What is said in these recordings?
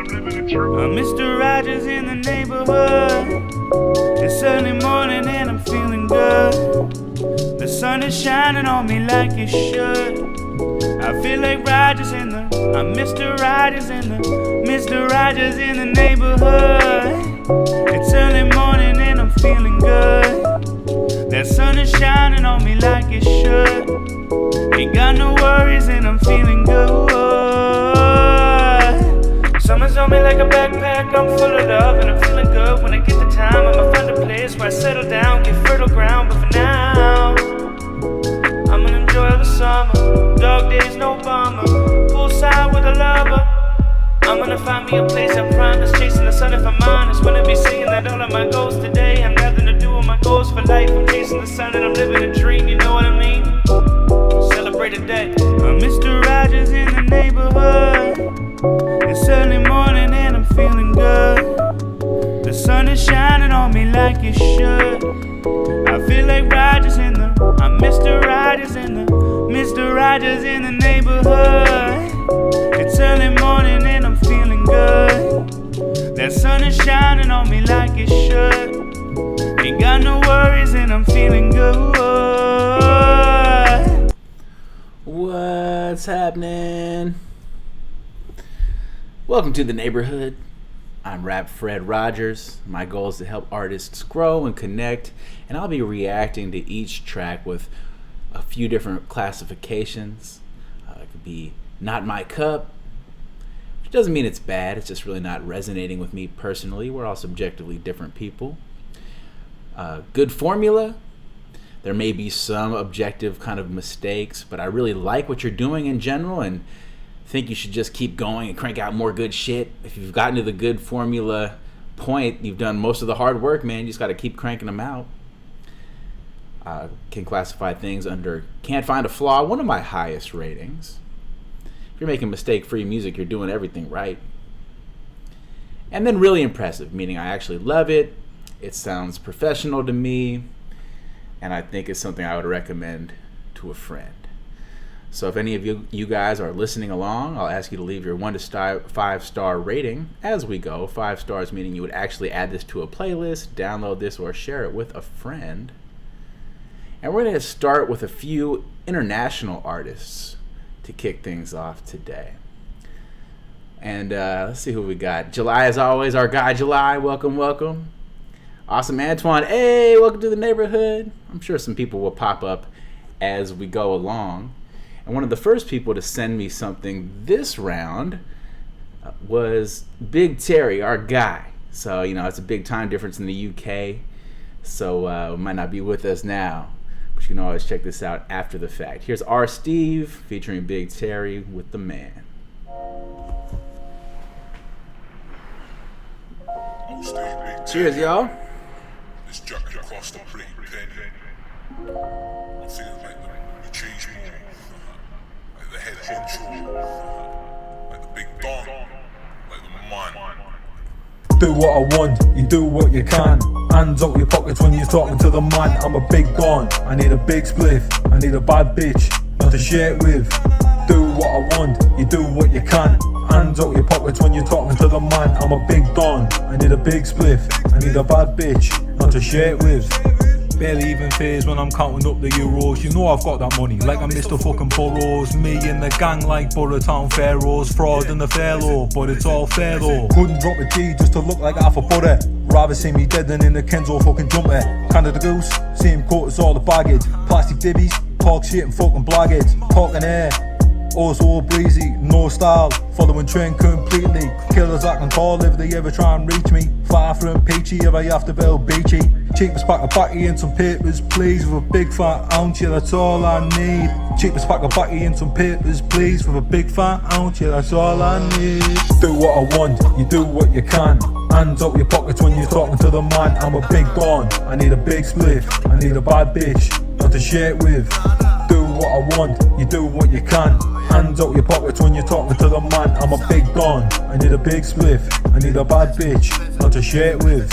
Mr. Rogers in the neighborhood. It's early morning and I'm feeling good. The sun is shining on me like it should. I feel like Rogers in the, I'm Mr. Rogers in the, Mr. Rogers in the neighborhood. It's early morning and I'm feeling good. That sun is shining on me like it should. Ain't got no worries and I'm feeling good. Summer's on me like a backpack, I'm full of love and I'm feeling good. When I get the time, I'ma find a place where I settle down, get fertile ground. But for now, I'm gonna enjoy the summer. Dog days, no bummer. Poolside with a lover. I'm gonna find me a place I promise. Chasing the sun if I'm honest. Wanna be saying that all of my goals today have nothing to do with my goals for life. I'm chasing the sun and I'm living a dream, you know what I mean? Celebrate a day. Mr. Rogers in the neighborhood. It's early morning and I'm feeling good. The sun is shining on me like it should. I feel like Rogers in the, I'm Mr. Rogers in the, Mr. Rogers in the neighborhood. It's early morning and I'm feeling good. That sun is shining on me like it should. Ain't got no worries and I'm feeling good. What's happening? Welcome to the neighborhood. I'm rapfredrogers. My goal is to help artists grow and connect, and I'll be reacting to each track with a few different classifications. It could be not my cup, which doesn't mean it's bad, it's just really not resonating with me personally. We're all subjectively different people. Good formula. There may be some objective kind of mistakes, but I really like what you're doing in general and think you should just keep going and crank out more good shit. If you've gotten to the good formula point, you've done most of the hard work, man. You just got to keep cranking them out. Can classify things under can't find a flaw, one of my highest ratings. If you're making mistake-free music, you're doing everything right. And then really impressive, meaning I actually love it. It sounds professional to me, and I think it's something I would recommend to a friend. So if any of you guys are listening along, I'll ask you to leave your 1 to 5 star rating as we go. 5 stars meaning you would actually add this to a playlist, download this, or share it with a friend. And we're going to start with a few international artists to kick things off today. And let's see who we got. July, as always, our guy July. Welcome, welcome. Awesome Antoine. Hey, welcome to the neighborhood. I'm sure some people will pop up as we go along. And one of the first people to send me something this round was Big Terry, our guy. So, you know, it's a big time difference in the UK. So might not be with us now. But you can always check this out after the fact. Here's R. Steve featuring Big Terry with The Man. Cheers, y'all. This jacket across the pretty penny. I'm feeling like the change more. Like the head honcho. Like the big don. Like the man. Do what I want, you do what you can. Hands out your pockets when you're talking to the man. I'm a big don, I need a big spliff. I need a bad bitch, not to share it with. Do what I want, you do what you can. Hands out your pockets when you're talking to the man. I'm a big don, I need a big spliff. I need a bad bitch, not to share it with. Barely even phase when I'm counting up the euros. You know I've got that money, like I'm Mr. fucking Burrows. Me and the gang like Borough Town Pharaohs. Fraud in the fair law, but it's all fair though. Couldn't drop a G just to look like half a butter. Rather see me dead than in the Kenzo fucking jumper. Canada Goose, same coat as all the baggage. Plastic divvies, talk shit and fucking blaggage. Talking air, oh so breezy, no style. Following trend completely. Killers I can call if they ever try and reach me. Far from peachy if I have to build beachy. Cheapest pack of backy and some papers, please. With a big fat ounce, yeah, that's all I need. Cheapest pack of backy and some papers, please. With a big fat ounce, yeah, that's all I need. Do what I want, you do what you can. Hands out your pockets when you're talking to the man. I'm a big don, I need a big spliff. I need a bad bitch, not to share it with. Do what I want, you do what you can. Hands out your pockets when you're talking to the man. I'm a big don, I need a big spliff. I need a bad bitch, not to share it with.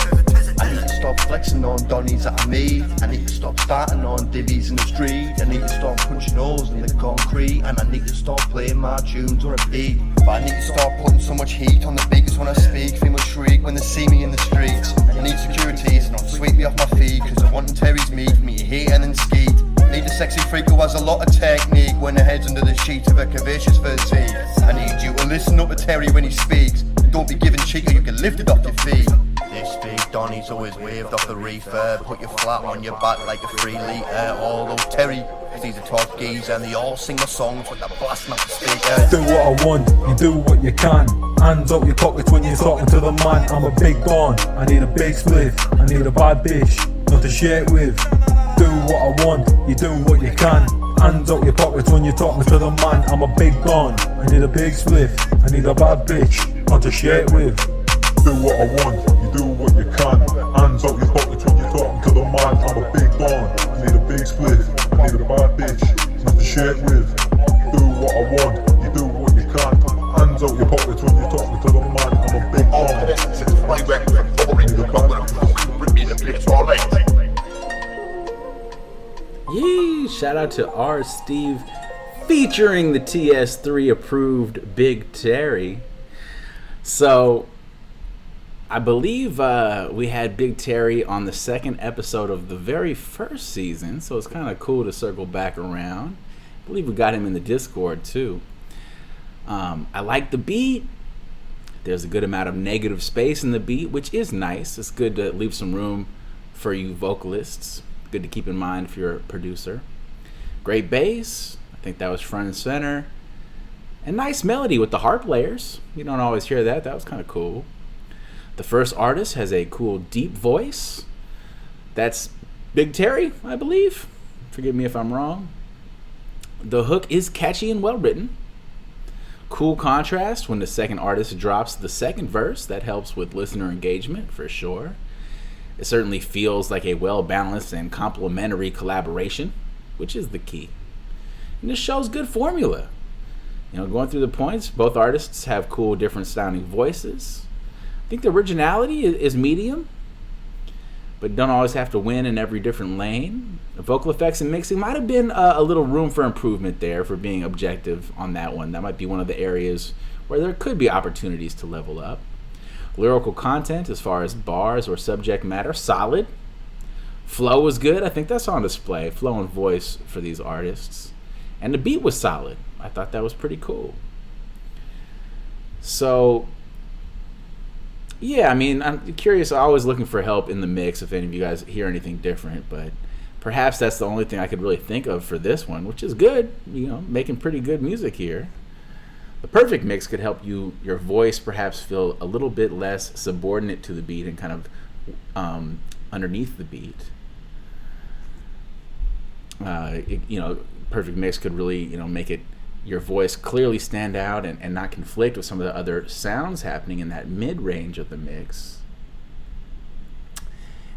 stop flexing on Donnies that I made. I need to stop starting on divvies in the street. I need to stop punching holes in the concrete. And I need to stop playing my tunes or a beat. But I need to stop putting so much heat on the beats when I speak. Females shriek when they see me in the streets. I need security to not sweep me off my feet, cause I want Terry's meat for me to hate and then skeet. Need a sexy freak who has a lot of technique when her head's under the sheet of a curvaceous physique. I need you to listen up to Terry when he speaks. Don't be giving cheek or you can lift it off your feet. This big Donny's always waved off the reefer. Put you flat on your back like a 3 litre. Although Terry, cause he's a top geezer, and they all sing my songs with the blasting off the speakers. Do what I want, you do what you can. Hands out your pockets when you're talking to the man. I'm a big Don, I need a big spliff. I need a bad bitch, not to share it with. Do what I want, you do what you can. Hands out your pockets when you're talking to the man. I'm a big Don, I need a big spliff. I need a bad bitch, not to share it with. Do what I want, you do what you can. Hands out your pockets when you're talking to the man. I'm a big Don, I need a big split. I need a bad bitch, not to share it with. Do what I want, you do what you can. Hands out your pockets when you're talking to the man. I'm a big Don, I need a bad bitch. Yee! Shout out to R. Steve featuring the TS3 approved Big Terry. So, I believe we had Big Terry on the second episode of the very first season, so it's kind of cool to circle back around. I believe we got him in the Discord too. I like the beat. There's a good amount of negative space in the beat, which is nice. It's good to leave some room for you vocalists. Good to keep in mind if you're a producer. Great bass. I think that was front and center. And nice melody with the harp layers. You don't always hear that. That was kind of cool. The first artist has a cool deep voice. That's Big Terry, I believe. Forgive me if I'm wrong. The hook is catchy and well written. Cool contrast when the second artist drops the second verse. That helps with listener engagement for sure. It certainly feels like a well-balanced and complementary collaboration, which is the key. And this shows good formula. You know, going through the points, both artists have cool, different sounding voices. I think the originality is medium, but don't always have to win in every different lane. The vocal effects and mixing might have been a little room for improvement there, for being objective on that one. That might be one of the areas where there could be opportunities to level up. Lyrical content, as far as bars or subject matter, solid. Flow was good. I think that's on display. Flow and voice for these artists. And the beat was solid. I thought that was pretty cool. So, yeah, I mean, I'm curious. I'm always looking for help in the mix if any of you guys hear anything different. But perhaps that's the only thing I could really think of for this one, which is good. You know, making pretty good music here. The perfect mix could help your voice perhaps feel a little bit less subordinate to the beat and kind of underneath the beat. Perfect mix could really, make your voice clearly stand out and not conflict with some of the other sounds happening in that mid-range of the mix.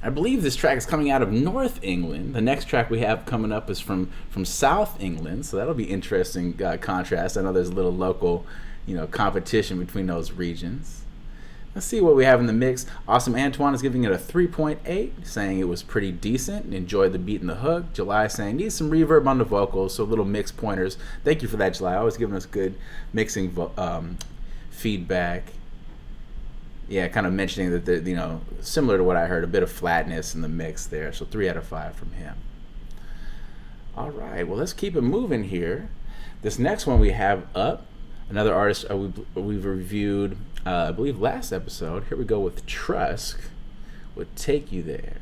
I believe this track is coming out of North England. The next track we have coming up is from South England, so that'll be interesting contrast. I know there's a little local, competition between those regions. Let's see what we have in the mix. Awesome Antoine is giving it a 3.8, saying it was pretty decent and enjoyed the beat and the hook. July saying needs some reverb on the vocals, so little mix pointers. Thank you for that, July. Always giving us good mixing feedback. Yeah, kind of mentioning that, similar to what I heard, a bit of flatness in the mix there. So 3 out of 5 from him. All right, well, let's keep it moving here. This next one we have up, another artist we've reviewed, I believe, last episode. Here we go with Trusc with Take You There.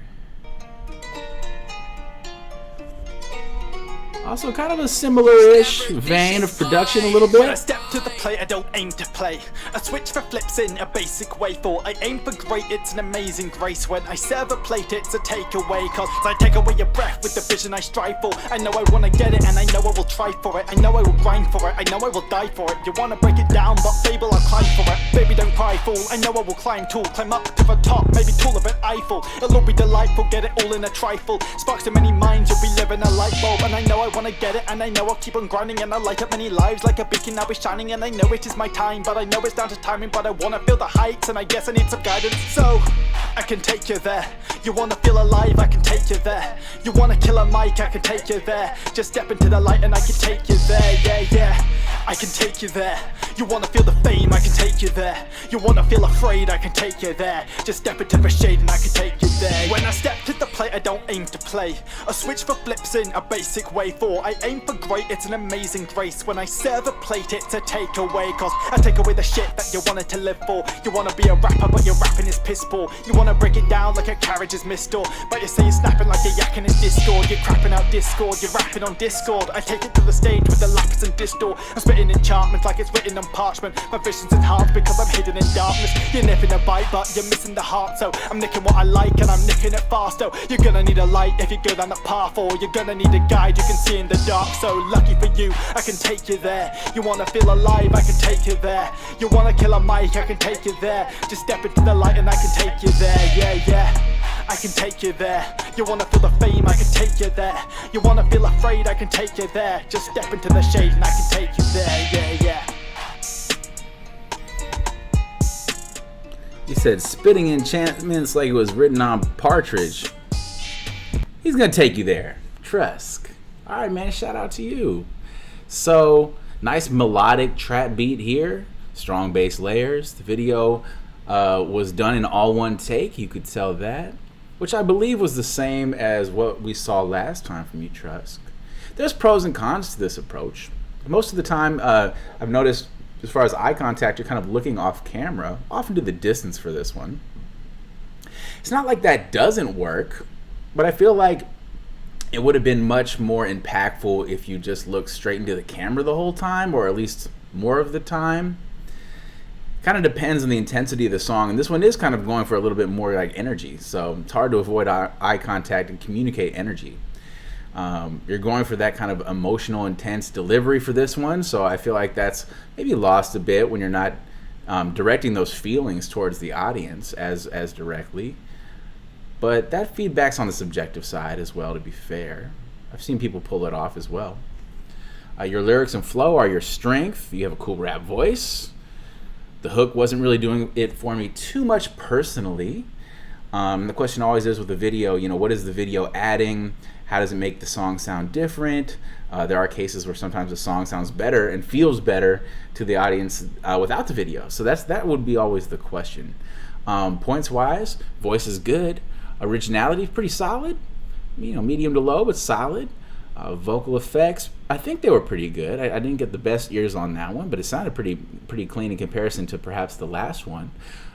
Also kind of a similar-ish vein of production a little When I bit. step to the plate, I don't aim to play. I switch for flips in a basic way, for I aim for great, it's an amazing grace. When I serve a plate, it's a takeaway, cause I take away your breath with the vision I strive for. I know I wanna get it, and I know I will try for it. I know I will grind for it, I know I will die for it. You wanna break it down, but Fable, I'll climb for it. Baby, don't cry, fool, I know I will climb tall. Climb up to the top, maybe taller than Eiffel. It'll all be delightful, get it all in a trifle. Sparks to many minds, you'll be living a light bulb, and I know I will wanna get it, and I know I'll keep on grinding, and I light up many lives like a beacon, I'll be shining, and I know it is my time, but I know it's down to timing, but I wanna feel the heights, and I guess I need some guidance, so I can take you there. You wanna feel alive, I can take you there. You wanna kill a mic, I can take you there. Just step into the light and I can take you there, yeah, I can take you there. You wanna feel the fame, I can take you there. You wanna feel afraid, I can take you there. Just step into the shade and I can take you there. When I step to the plate, I don't aim to play. A switch for flips in a basic way. For I aim for great, it's an amazing grace. When I serve a plate, it's a takeaway. Cause I take away the shit that you wanted to live for. You wanna be a rapper, but your rapping is piss poor. You wanna break it down like a carriage is missed or, but you say you're snapping like you're yakking in Discord. You're crapping out Discord, you're rapping on Discord. I take it to the stage with the lapis and distor. I'm spitting enchantments like it's written on parchment. My vision's enhanced because I'm hidden in darkness. You're nipping a bite, but you're missing the heart. So I'm nicking what I like and I'm nicking it fast. So you're gonna need a light if you go down the path, or you're gonna need a guide you can see in the dark. So lucky for you, I can take you there. You wanna feel alive, I can take you there. You wanna kill a mic, I can take you there. Just step into the light and I can take you there, yeah, I can take you there. You wanna feel the fame, I can take you there. You wanna feel afraid, I can take you there. Just step into the shade and I can take you there, yeah. He said spitting enchantments like it was written on Partridge. He's gonna take you there. Trusc. Alright, man, shout out to you. So, nice melodic trap beat here. Strong bass layers. The video was done in all one take, you could tell that. Which I believe was the same as what we saw last time from you, Trusc. There's pros and cons to this approach. Most of the time, I've noticed, as far as eye contact, you're kind of looking off camera, off into the distance for this one. It's not like that doesn't work, but I feel like it would have been much more impactful if you just looked straight into the camera the whole time, or at least more of the time. Kind of depends on the intensity of the song, and this one is kind of going for a little bit more like energy, so it's hard to avoid eye contact and communicate energy. You're going for that kind of emotional, intense delivery for this one, so I feel like that's maybe lost a bit when you're not directing those feelings towards the audience as directly. But that feedback's on the subjective side as well, to be fair. I've seen people pull it off as well. Your lyrics and flow are your strength. You have a cool rap voice. The hook wasn't really doing it for me too much personally. The question always is with the video, you know, what is the video adding? How does it make the song sound different? There are cases where sometimes the song sounds better and feels better to the audience without the video. So that would be always the question. Points wise, voice is good. Originality, pretty solid. You know, medium to low, but solid. Vocal effects, I think they were pretty good. I didn't get the best ears on that one, but it sounded pretty clean in comparison to perhaps the last one.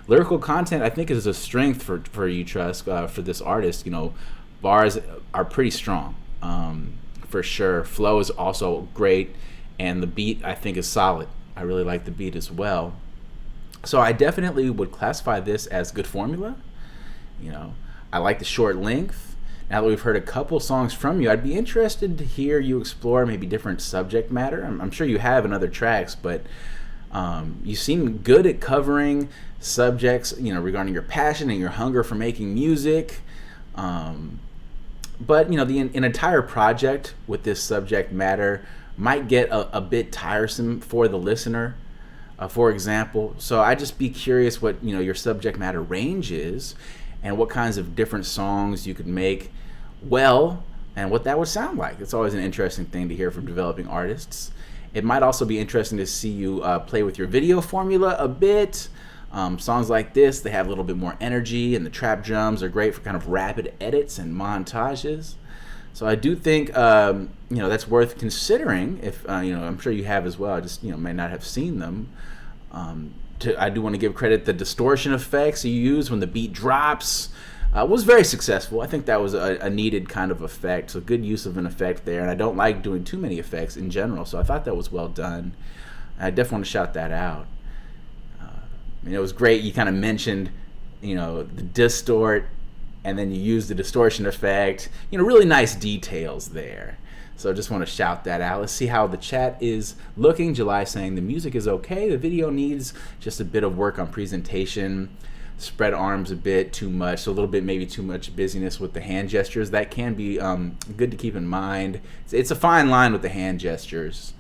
Lyrical content, I think, is a strength for you, Trusc, for this artist. You know, bars are pretty strong, for sure. Flow is also great, and the beat, I think, is solid. I really like the beat as well. So I definitely would classify this as good formula. You know, I like the short length. Now that we've heard a couple songs from you, I'd be interested to hear you explore maybe different subject matter. I'm sure you have in other tracks, but you seem good at covering subjects, you know, regarding your passion and your hunger for making music. But you know, an entire project with this subject matter might get a bit tiresome for the listener, for example. So I'd just be curious what, you know, your subject matter range is, and what kinds of different songs you could make well, and what that would sound like. It's always an interesting thing to hear from developing artists. It might also be interesting to see you play with your video formula a bit. Songs like this, they have a little bit more energy, and the trap drums are great for kind of rapid edits and montages. So I do think you know, that's worth considering. If you know, I'm sure you have as well. I just, you know, may not have seen them. I do want to give credit. The distortion effects you use when the beat drops was very successful. I think that was a needed kind of effect, so good use of an effect there. And I don't like doing too many effects in general, so I thought that was well done. I definitely want to shout that out. I mean, it was great. You kind of mentioned, you know, the distort, and then you used the distortion effect. You know, really nice details there. So just want to shout that out. Let's see how the chat is looking. July saying the music is okay. The video needs just a bit of work on presentation. spread arms a bit too much, so a little bit maybe too much busyness with the hand gestures. That can be good to keep in mind. It's a fine line with the hand gestures.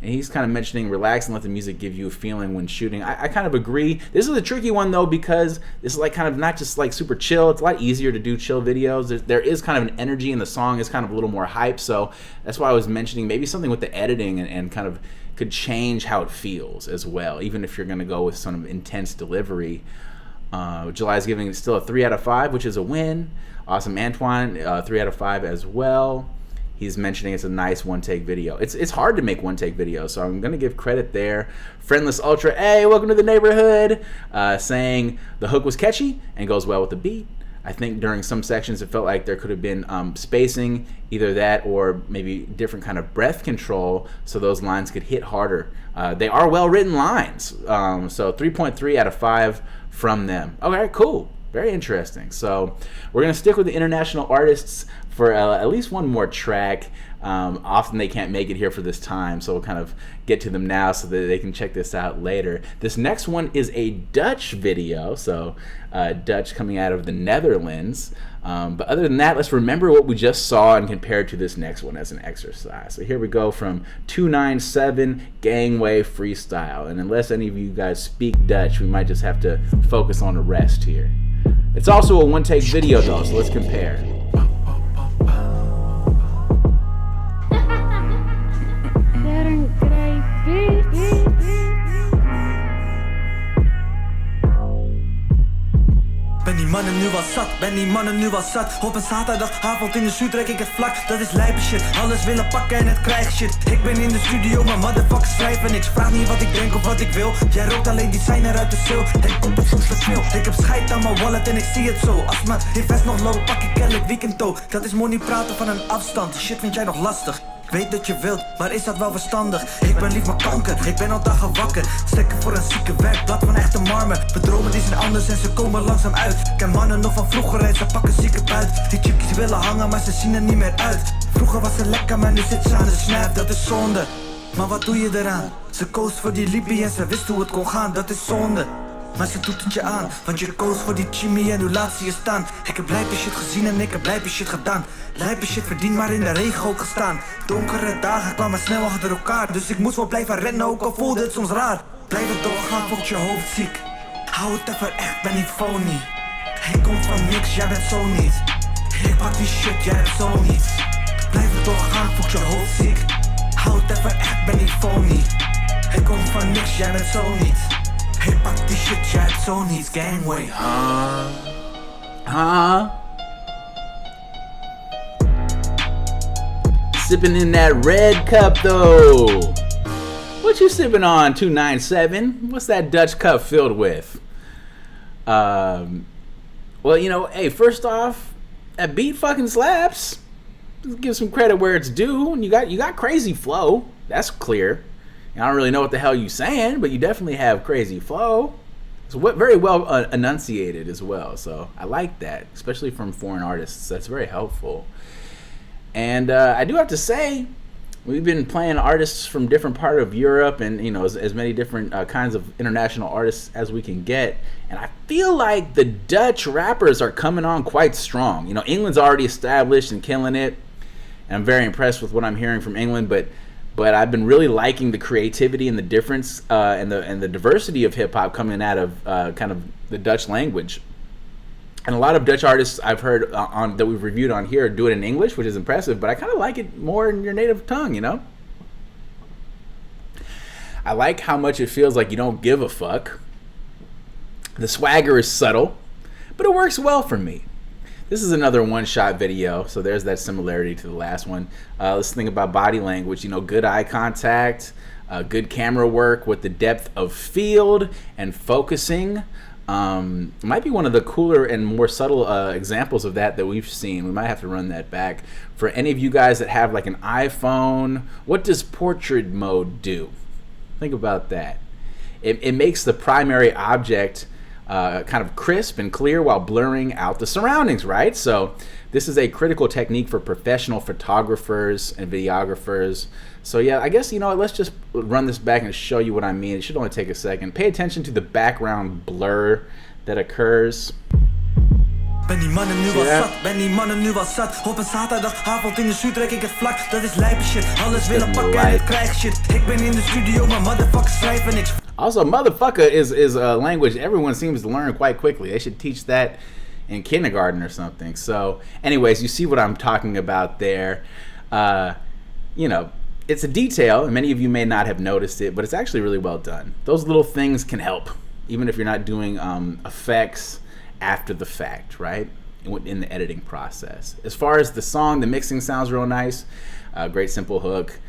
And he's kind of mentioning relax and let the music give you a feeling when shooting. I kind of agree. This is a tricky one though, because this is like kind of not just like super chill. It's a lot easier to do chill videos. There is kind of an energy, and the song is kind of a little more hype. So that's why I was mentioning maybe something with the editing and kind of could change how it feels as well, even if you're going to go with some intense delivery. July's giving it still a 3 out of 5, which is a win. Awesome Antoine, 3 out of 5 as well. He's mentioning it's a nice one-take video. It's hard to make one-take videos, so I'm going to give credit there. Friendless Ultra, hey, welcome to the neighborhood, saying the hook was catchy and goes well with the beat. I think during some sections it felt like there could have been spacing, either that or maybe different kind of breath control so those lines could hit harder. They are well-written lines, so 3.3 out of 5 from them. Okay, cool. Very interesting. So we're going to stick with the international artists for at least one more track. Often they can't make it here for this time, so we'll kind of get to them now so that they can check this out later. This next one is a Dutch video, so Dutch coming out of the Netherlands. But other than that, let's remember what we just saw and compare it to this next one as an exercise. So here we go from 297 Gangway Freestyle. And unless any of you guys speak Dutch, we might just have to focus on the rest here. It's also a one-take video though, so let's compare. Ben die mannen nu wel zat, ben die mannen nu wel zat. Op een zaterdagavond in de zuid trek ik het vlak. Dat is lijpe shit, alles willen pakken en het krijgen shit. Ik ben in de studio, maar motherfuckers schrijven niks. Vraag niet wat ik denk of wat ik wil. Jij rookt alleen designer uit de sil. Het komt op soms te veel. Ik heb scheid aan mijn wallet en ik zie het zo. Als mijn invest nog loopt, pak ik elk weekend toe. Dat is money praten van een afstand. Die shit vind jij nog lastig. Ik weet dat je wilt, maar is dat wel verstandig? Ik ben lief maar kanker, ik ben al dagen wakker. Stekken voor een zieke werkblad van echte marmen. Bedromen die zijn anders en ze komen langzaam uit. Ik ken mannen nog van vroeger en ze pakken zieke buit. Die chickies willen hangen, maar ze zien er niet meer uit. Vroeger was ze lekker, maar nu zit ze aan de snap, dat is zonde. Maar wat doe je eraan? Ze koos voor die Libi en ze wist hoe het kon gaan, dat is zonde. Maar ze doet het je aan, want je koos voor die chimie en nu laat ze je staan. Ik heb lijpe shit gezien en ik heb lijpe shit gedaan. Lijpe shit verdient maar in de regen ook gestaan. Donkere dagen kwamen snel achter elkaar. Dus ik moest wel blijven rennen, ook al voelde het soms raar. Blijf het doorgaan, voelt je hoofd ziek. Hou het even echt, ben niet phony. Ik kom van niks, jij bent zo niet. Ik pak die shit, jij bent zo niet. Blijf het doorgaan, voelt je hoofd ziek. Hou het even echt, ben niet phony. Ik kom van niks, jij bent zo niet. Ik pak die shit, jij hebt zo niet. Gangway. Sipping in that red cup though. What you sipping on, 297? What's that Dutch cup filled with? Well, you know, hey, first off, that beat fucking slaps. Let's give some credit where it's due. And you got crazy flow. That's clear. I don't really know what the hell you're saying, but you definitely have crazy flow. It's very well enunciated as well, so I like that, especially from foreign artists. That's very helpful. And I do have to say, we've been playing artists from different part of Europe, and you know, as many different kinds of international artists as we can get. And I feel like the Dutch rappers are coming on quite strong. You know, England's already established and killing it, and I'm very impressed with what I'm hearing from England, but I've been really liking the creativity and the difference and the diversity of hip hop coming out of kind of the Dutch language. And a lot of Dutch artists I've heard that we've reviewed on here do it in English, which is impressive. But I kind of like it more in your native tongue, you know. I like how much it feels like you don't give a fuck. The swagger is subtle, but it works well for me. This is another one-shot video, so there's that similarity to the last one. Let's think about body language. You know, good eye contact, good camera work with the depth of field and focusing. Might be one of the cooler and more subtle examples of that we've seen. We might have to run that back. For any of you guys that have like an iPhone, what does portrait mode do? Think about that. It makes the primary object kind of crisp and clear while blurring out the surroundings, right? So this is a critical technique for professional photographers and videographers. So yeah, I guess, you know, let's just run this back and show you what I mean. It should only take a second. Pay attention to the background blur that occurs. Ben die mannen nu Zie wel je dat? zat, ben die mannen nu wel zat. Op een zaterdagavond in de stuur trek ik het vlak. Dat is lijpe shit, alles willen me pakken en lijp. het krijg shit. Ik ben in de studio, maar motherfuckers schrijven niks. Also, motherfucker is a language everyone seems to learn quite quickly. They should teach that in kindergarten or something. So, anyways, you see what I'm talking about there. You know, it's a detail, and many of you may not have noticed it, but it's actually really well done. Those little things can help, even if you're not doing effects after the fact, right? In the editing process. As far as the song, the mixing sounds real nice. Great simple hook.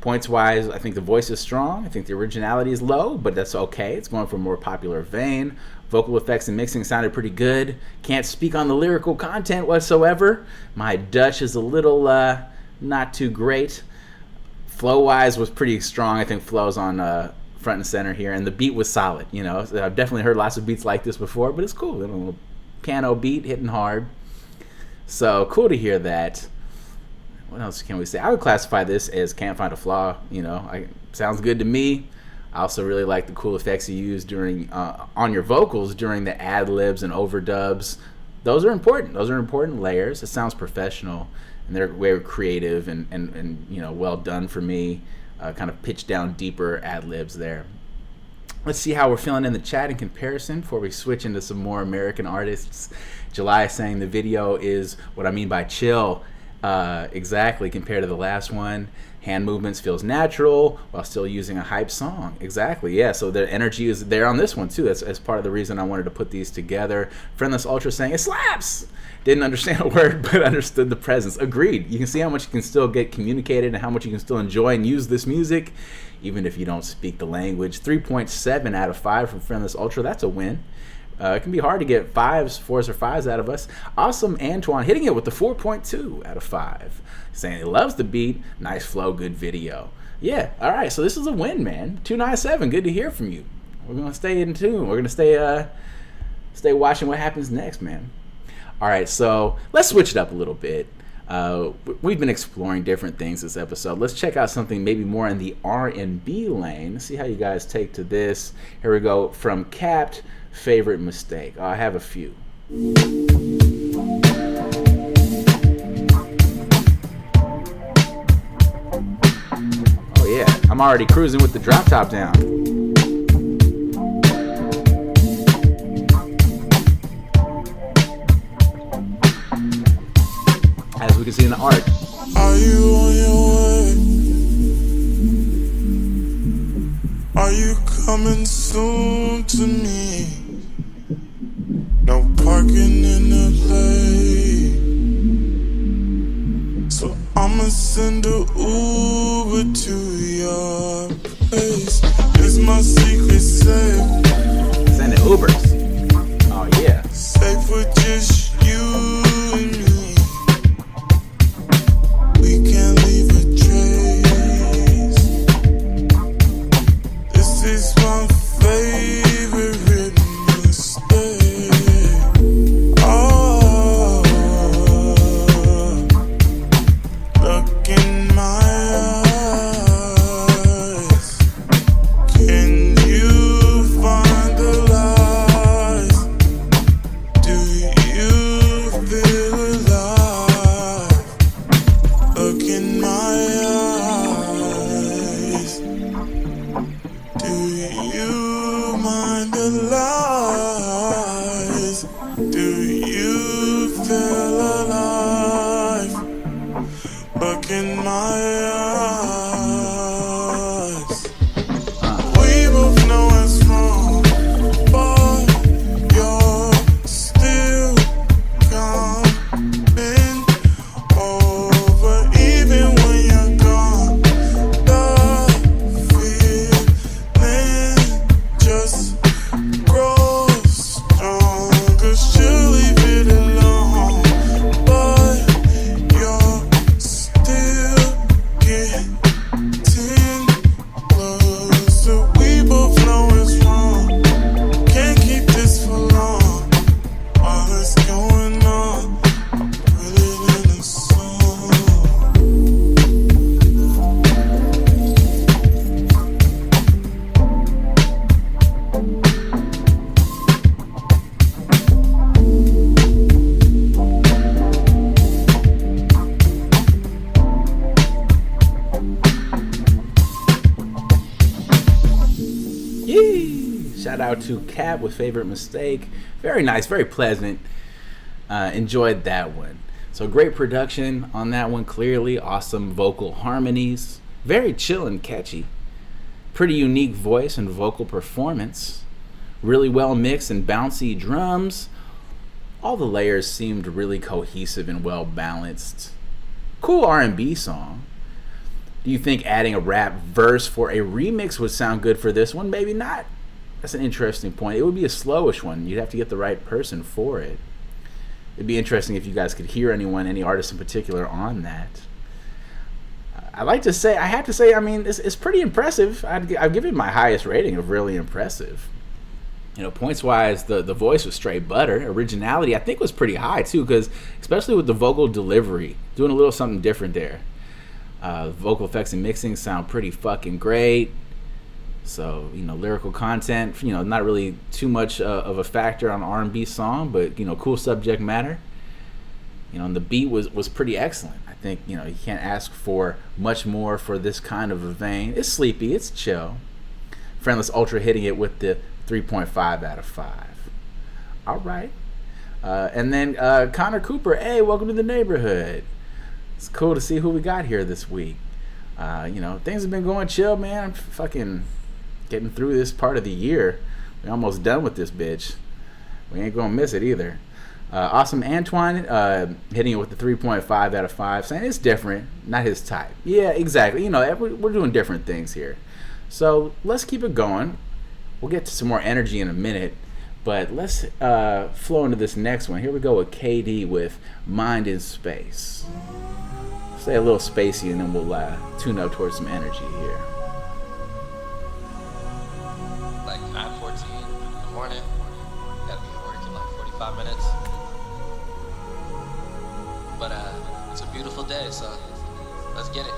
Points wise, I think the voice is strong. I think the originality is low, but that's okay. It's going for a more popular vein. Vocal effects and mixing sounded pretty good. Can't speak on the lyrical content whatsoever. My Dutch is a little not too great. Flow wise was pretty strong. I think flow's on front and center here, and the beat was solid. You know, I've definitely heard lots of beats like this before, but it's cool. A little piano beat hitting hard. So cool to hear that. What else can we say? I would classify this as can't find a flaw. You know, sounds good to me. I also really like the cool effects you use during on your vocals during the ad libs and overdubs. Those are important. Those are important layers. It sounds professional, and they're very creative and you know, well done for me. Kind of pitched down deeper ad libs there. Let's see how we're feeling in the chat in comparison before we switch into some more American artists. July saying the video is what I mean by chill. Exactly, compared to the last one. Hand movements feels natural while still using a hype song. Exactly, yeah, so the energy is there on this one too. That's part of the reason I wanted to put these together. Friendless Ultra saying it slaps. Didn't understand a word, but understood the presence. Agreed. You can see how much you can still get communicated and how much you can still enjoy and use this music, even if you don't speak the language. 3.7 out of 5 from Friendless Ultra. That's a win. It can be hard to get 4s or 5s out of us. Awesome Antoine hitting it with the 4.2 out of 5. Saying he loves the beat. Nice flow, good video. Yeah, all right, so this is a win, man. 297, good to hear from you. We're going to stay in tune. We're going to stay watching what happens next, man. All right, so let's switch it up a little bit. We've been exploring different things this episode. Let's check out something maybe more in the R&B lane. Let's see how you guys take to this. Here we go from QAPT, Favorite Mistake. I have a few. Oh yeah, I'm already cruising with the drop top down. As we can see in the art. Are you on your way? Are you coming soon to me? No parking in the LA, so I'ma send a Uber to your place. It's my secret safe. Sending Ubers. Oh yeah. Safe with just you and me. We can't leave a trace. This is my favorite mistake. Oh, look in my eyes. Can you find the light? to Cap with Favorite Mistake. Very nice, very pleasant. Enjoyed that one. So great production on that one, clearly. Awesome vocal harmonies. Very chill and catchy. Pretty unique voice and vocal performance. Really well mixed and bouncy drums. All the layers seemed really cohesive and well balanced. Cool R&B song. Do you think adding a rap verse for a remix would sound good for this one? Maybe not. That's an interesting point. It would be a slowish one. You'd have to get the right person for it. It'd be interesting if you guys could hear anyone, any artist in particular on that. I have to say, I mean, it's pretty impressive. I'd give it my highest rating of really impressive. You know, points-wise, the voice was straight butter. Originality, I think, was pretty high, too, because especially with the vocal delivery, doing a little something different there. Vocal effects and mixing sound pretty fucking great. So, you know, lyrical content, you know, not really too much of a factor on an R&B song, but, you know, cool subject matter. You know, and the beat was pretty excellent. I think, you know, you can't ask for much more for this kind of a vein. It's sleepy, it's chill. Friendless Ultra hitting it with the 3.5 out of 5. All right. And then Connor Cooper, hey, welcome to the neighborhood. It's cool to see who we got here this week. You know, things have been going chill, man. I'm fucking getting through this part of the year. We're almost done with this bitch. We ain't gonna miss it either. Awesome Antoine hitting it with the 3.5 out of 5, saying it's different, not his type. Yeah, exactly. You know, we're doing different things here. So let's keep it going. We'll get to some more energy in a minute, but let's flow into this next one. Here we go with KD with Mind in Space. Stay a little spacey, and then we'll tune up towards some energy here. Like 9:14 in the morning. Gotta be at work in like 45 minutes. But it's a beautiful day, so let's get it.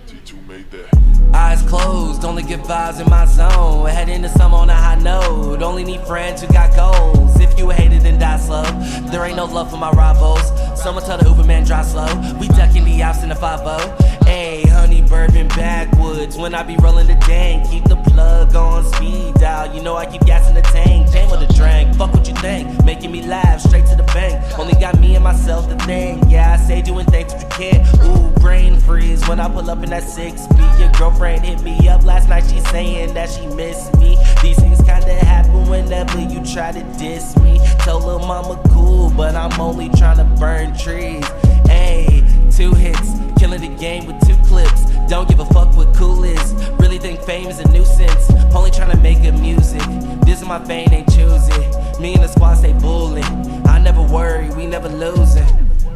T2 made that. Eyes closed, only get vibes in my zone. Heading to some on a high note. Only need friends who got goals. If you hate it, then die slow. There ain't no love for my rivals. Someone tell the Uber man drive slow. We ducking the ops in the 5-0. Ayy, honey, bourbon, backwoods. When I be rolling the dang, keep the plug on speed dial. You know I keep gas in the tank. Came with a drink, fuck what you think. Making me laugh, straight to the bank. Only got me and myself to think. Yeah, I say doing things but you can't. Ooh, brain freeze when I pull up in that 6B. Your girlfriend hit me up last night, she saying that she missed me. These things kinda happen whenever you try to diss me. Tell lil' mama cool, but I'm only tryna burn trees. Ayy, 2 hits, killing the game with 2 clips. Don't give a fuck what cool is. Really think fame is a nuisance. Only tryna make good music. This is my vein, ain't choosing. Me and the squad stay bullin'. I never worry, we never losing.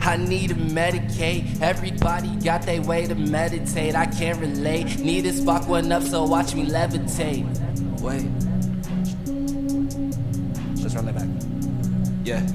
I need to medicate. Everybody got their way to meditate. I can't relate. Need to spark one up, so watch me levitate. Wait. Let's run that back. Yeah.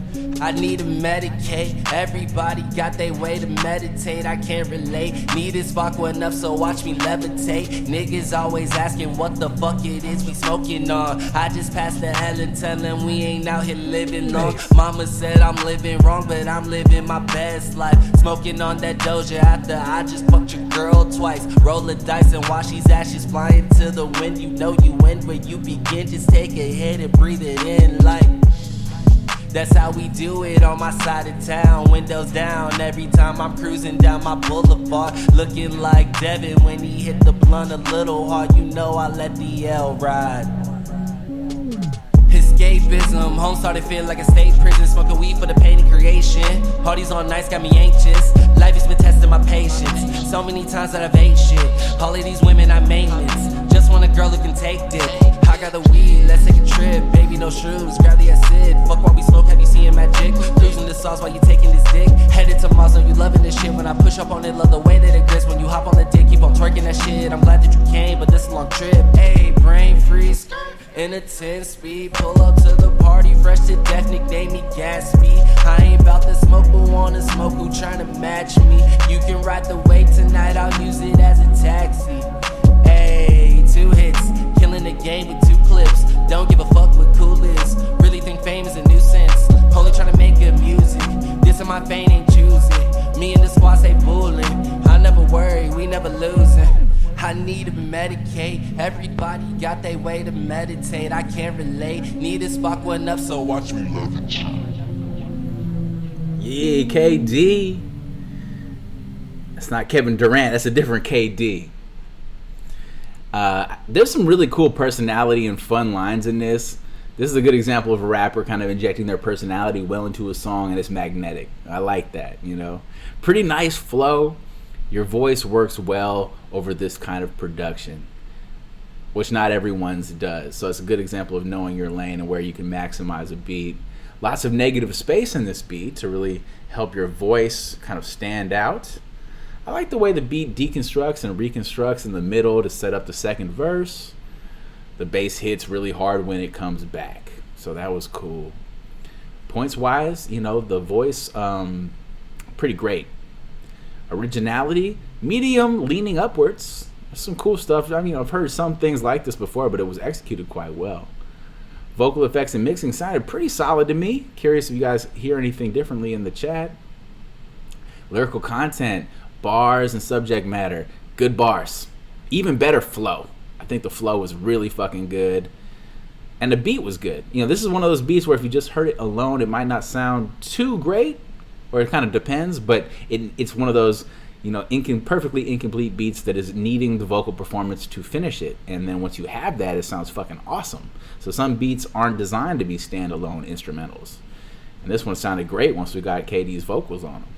I need to medicate. Everybody got their way to meditate. I can't relate. Need to spark one up, so watch me levitate. Niggas always asking what the fuck it is we smoking on. I just passed the hell and tell them we ain't out here living long. Mama said I'm living wrong, but I'm living my best life. Smoking on that Doja after I just fucked your girl twice. Roll the dice and watch these ashes flying to the wind. You know you end where you begin. Just take a hit and breathe it in like. That's how we do it on my side of town. Windows down every time I'm cruising down my boulevard. Looking like Devin when he hit the blunt a little hard. You know I let the L ride. Escapism, home started feeling like a state prison. Smoking weed for the pain and creation. Parties all nights got me anxious. Life has been testing my patience. So many times that I've ate shit. All of these women I maintenance. Just want a girl who can take dick. I got the weed, let's take a trip. Baby, no shrooms, grab the acid. Fuck while we smoke, have you seen magic? Cruising the sauce while you taking this dick. Headed to Mars, you loving this shit. When I push up on it, love the way that it grits. When you hop on the dick, keep on twerking that shit. I'm glad that you came, but this is a long trip. Ayy, brain freeze. In a 10-speed, pull up to the party, fresh to death, nickname me Gatsby. I ain't about to smoke, but wanna smoke, who tryna match me? You can ride the wave tonight, I'll use it as a taxi. Ayy, 2 hits, killing the game with 2 clips. Don't give a fuck what cool is. Really think fame is a nuisance. Only tryna make good music. This in my vein, ain't choosing. Me and the squad say bullin'. I need to medicate. Everybody got their way to meditate. I can't relate. Need a spark one up, so watch me levitate. Yeah, KD. That's not Kevin Durant. That's a different KD. There's some really cool personality and fun lines in this. This is a good example of a rapper kind of injecting their personality well into a song, and it's magnetic. I like that, you know. Pretty nice flow. Your voice works well over this kind of production, which not everyone's does. So it's a good example of knowing your lane and where you can maximize a beat. Lots of negative space in this beat to really help your voice kind of stand out. I like the way the beat deconstructs and reconstructs in the middle to set up the second verse. The bass hits really hard when it comes back, so that was cool. Points wise, you know, the voice, pretty great. Originality, medium, leaning upwards. Some cool stuff. I mean, I've heard some things like this before, but it was executed quite well. Vocal effects and mixing sounded pretty solid to me. Curious if you guys hear anything differently in the chat. Lyrical content, bars and subject matter, good bars. Even better flow. I think the flow was really fucking good. And the beat was good. You know, this is one of those beats where if you just heard it alone, it might not sound too great, or it kind of depends, but it's one of those, you know, perfectly incomplete beats that is needing the vocal performance to finish it. And then once you have that, it sounds fucking awesome. So some beats aren't designed to be standalone instrumentals. And this one sounded great once we got KD's vocals on them.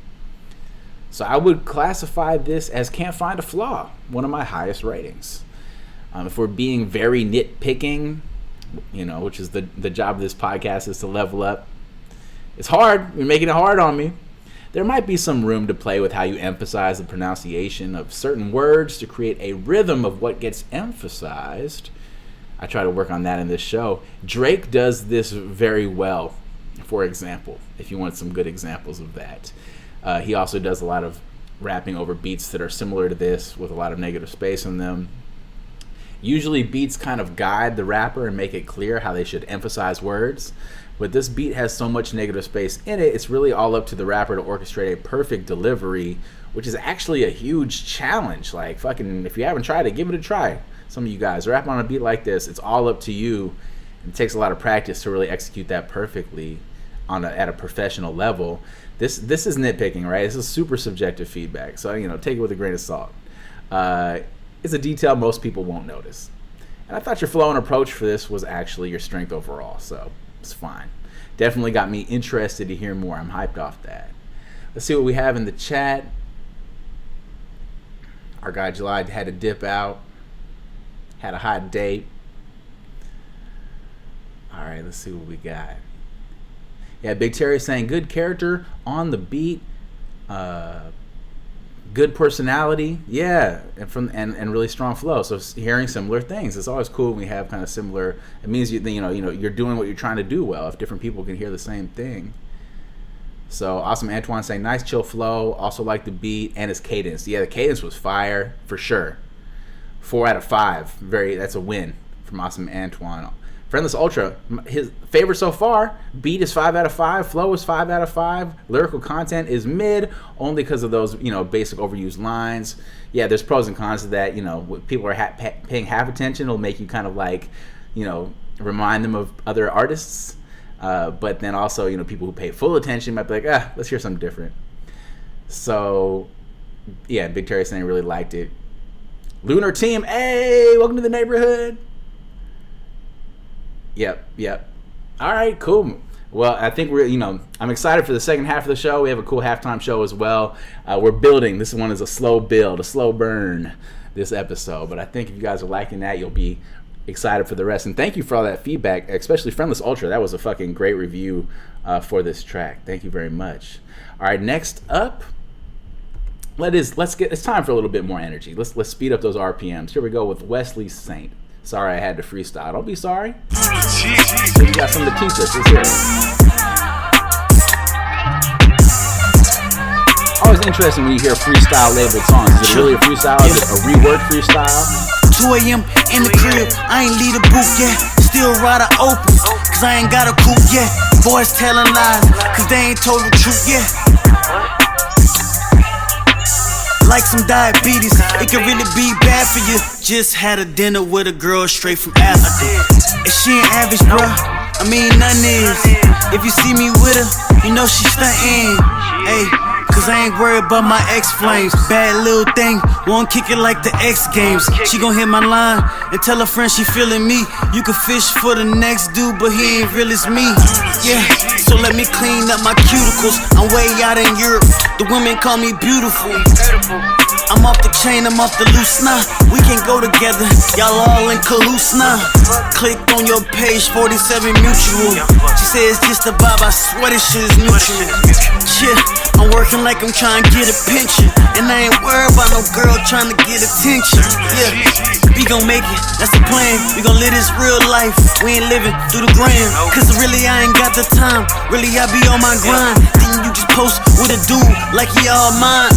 So I would classify this as can't find a flaw, one of my highest ratings. If we're being very nitpicking, you know, which is the job of this podcast is to level up. It's hard. You're making it hard on me. There might be some room to play with how you emphasize the pronunciation of certain words to create a rhythm of what gets emphasized. I try to work on that in this show. Drake does this very well, for example, if you want some good examples of that. He also does a lot of rapping over beats that are similar to this with a lot of negative space in them. Usually beats kind of guide the rapper and make it clear how they should emphasize words. But this beat has so much negative space in it, it's really all up to the rapper to orchestrate a perfect delivery, which is actually a huge challenge. Like, fucking, if you haven't tried it, give it a try. Some of you guys rap on a beat like this, it's all up to you. It takes a lot of practice to really execute that perfectly at a professional level. This is nitpicking, right? This is super subjective feedback, so, you know, take it with a grain of salt. It's a detail most people won't notice. And I thought your flow and approach for this was actually your strength overall, so it's fine. Definitely got me interested to hear more. I'm hyped off that. Let's see what we have in the chat. Our guy July had to dip out. Had a hot date. All right, let's see what we got. Yeah, Big Terry saying good character on the beat. Good personality, yeah, and really strong flow. So hearing similar things, it's always cool when we have kind of similar. It means you know you're doing what you're trying to do well. If different people can hear the same thing. So awesome, Antoine saying nice chill flow. Also like the beat and his cadence. Yeah, the cadence was fire for sure. 4 out of 5. That's a win from awesome Antoine. Friendless Ultra, his favorite so far. Beat is 5 out of 5. Flow is 5 out of 5. Lyrical content is mid, only because of those, you know, basic overused lines. Yeah, there's pros and cons to that. You know, people are paying half attention. It'll make you kind of like, you know, remind them of other artists. But then also, you know, people who pay full attention might be like, let's hear something different. So, yeah, Big Terry saying really liked it. Lunar Team, hey, welcome to the neighborhood. Yep. All right, cool. Well, I think I'm excited for the second half of the show. We have a cool halftime show as well. We're building. This one is a slow build, a slow burn, this episode. But I think if you guys are liking that, you'll be excited for the rest. And thank you for all that feedback, especially Friendless Ultra. That was a fucking great review for this track. Thank you very much. All right, next up, it's time for a little bit more energy. Let's speed up those RPMs. Here we go with Wesley Saint. Sorry I had to freestyle. Don't be sorry. So you got something to teach us. Let's hear it. Always interesting when you hear freestyle labeled songs. Is it really a freestyle? Is it a reworked freestyle? 2 a.m. in the crib, I ain't leave the booth yet. Still ride open, cause I ain't got a coupe yet. Boys telling lies, cause they ain't told the truth yet. like some diabetes. It could really be bad for you. Just had a dinner with a girl straight from Africa. And she ain't average, bro. I mean, nothing is. If you see me with her, you know she stuntin'. Hey, cause I ain't worried about my ex flames. Bad little thing, won't kick it like the X Games. She gon' hit my line and tell her friend she feelin' me. You can fish for the next dude, but he ain't real as me. Yeah, so let me clean up my cuticles. I'm way out in Europe, the women call me beautiful. I'm off the chain, I'm off the loose now. We can go together, y'all all in cahoots now. Click on your page, 47 mutual. She says it's just a vibe, I swear this shit is mutual. Shit, I'm working like I'm trying to get a pension. And I ain't worried about no girl trying to get attention. Yeah, we gon' make it, that's the plan. We gon' live this real life, we ain't living through the gram. Cause really I ain't got the time, really I be on my grind. Then you just post with a dude like he all mine.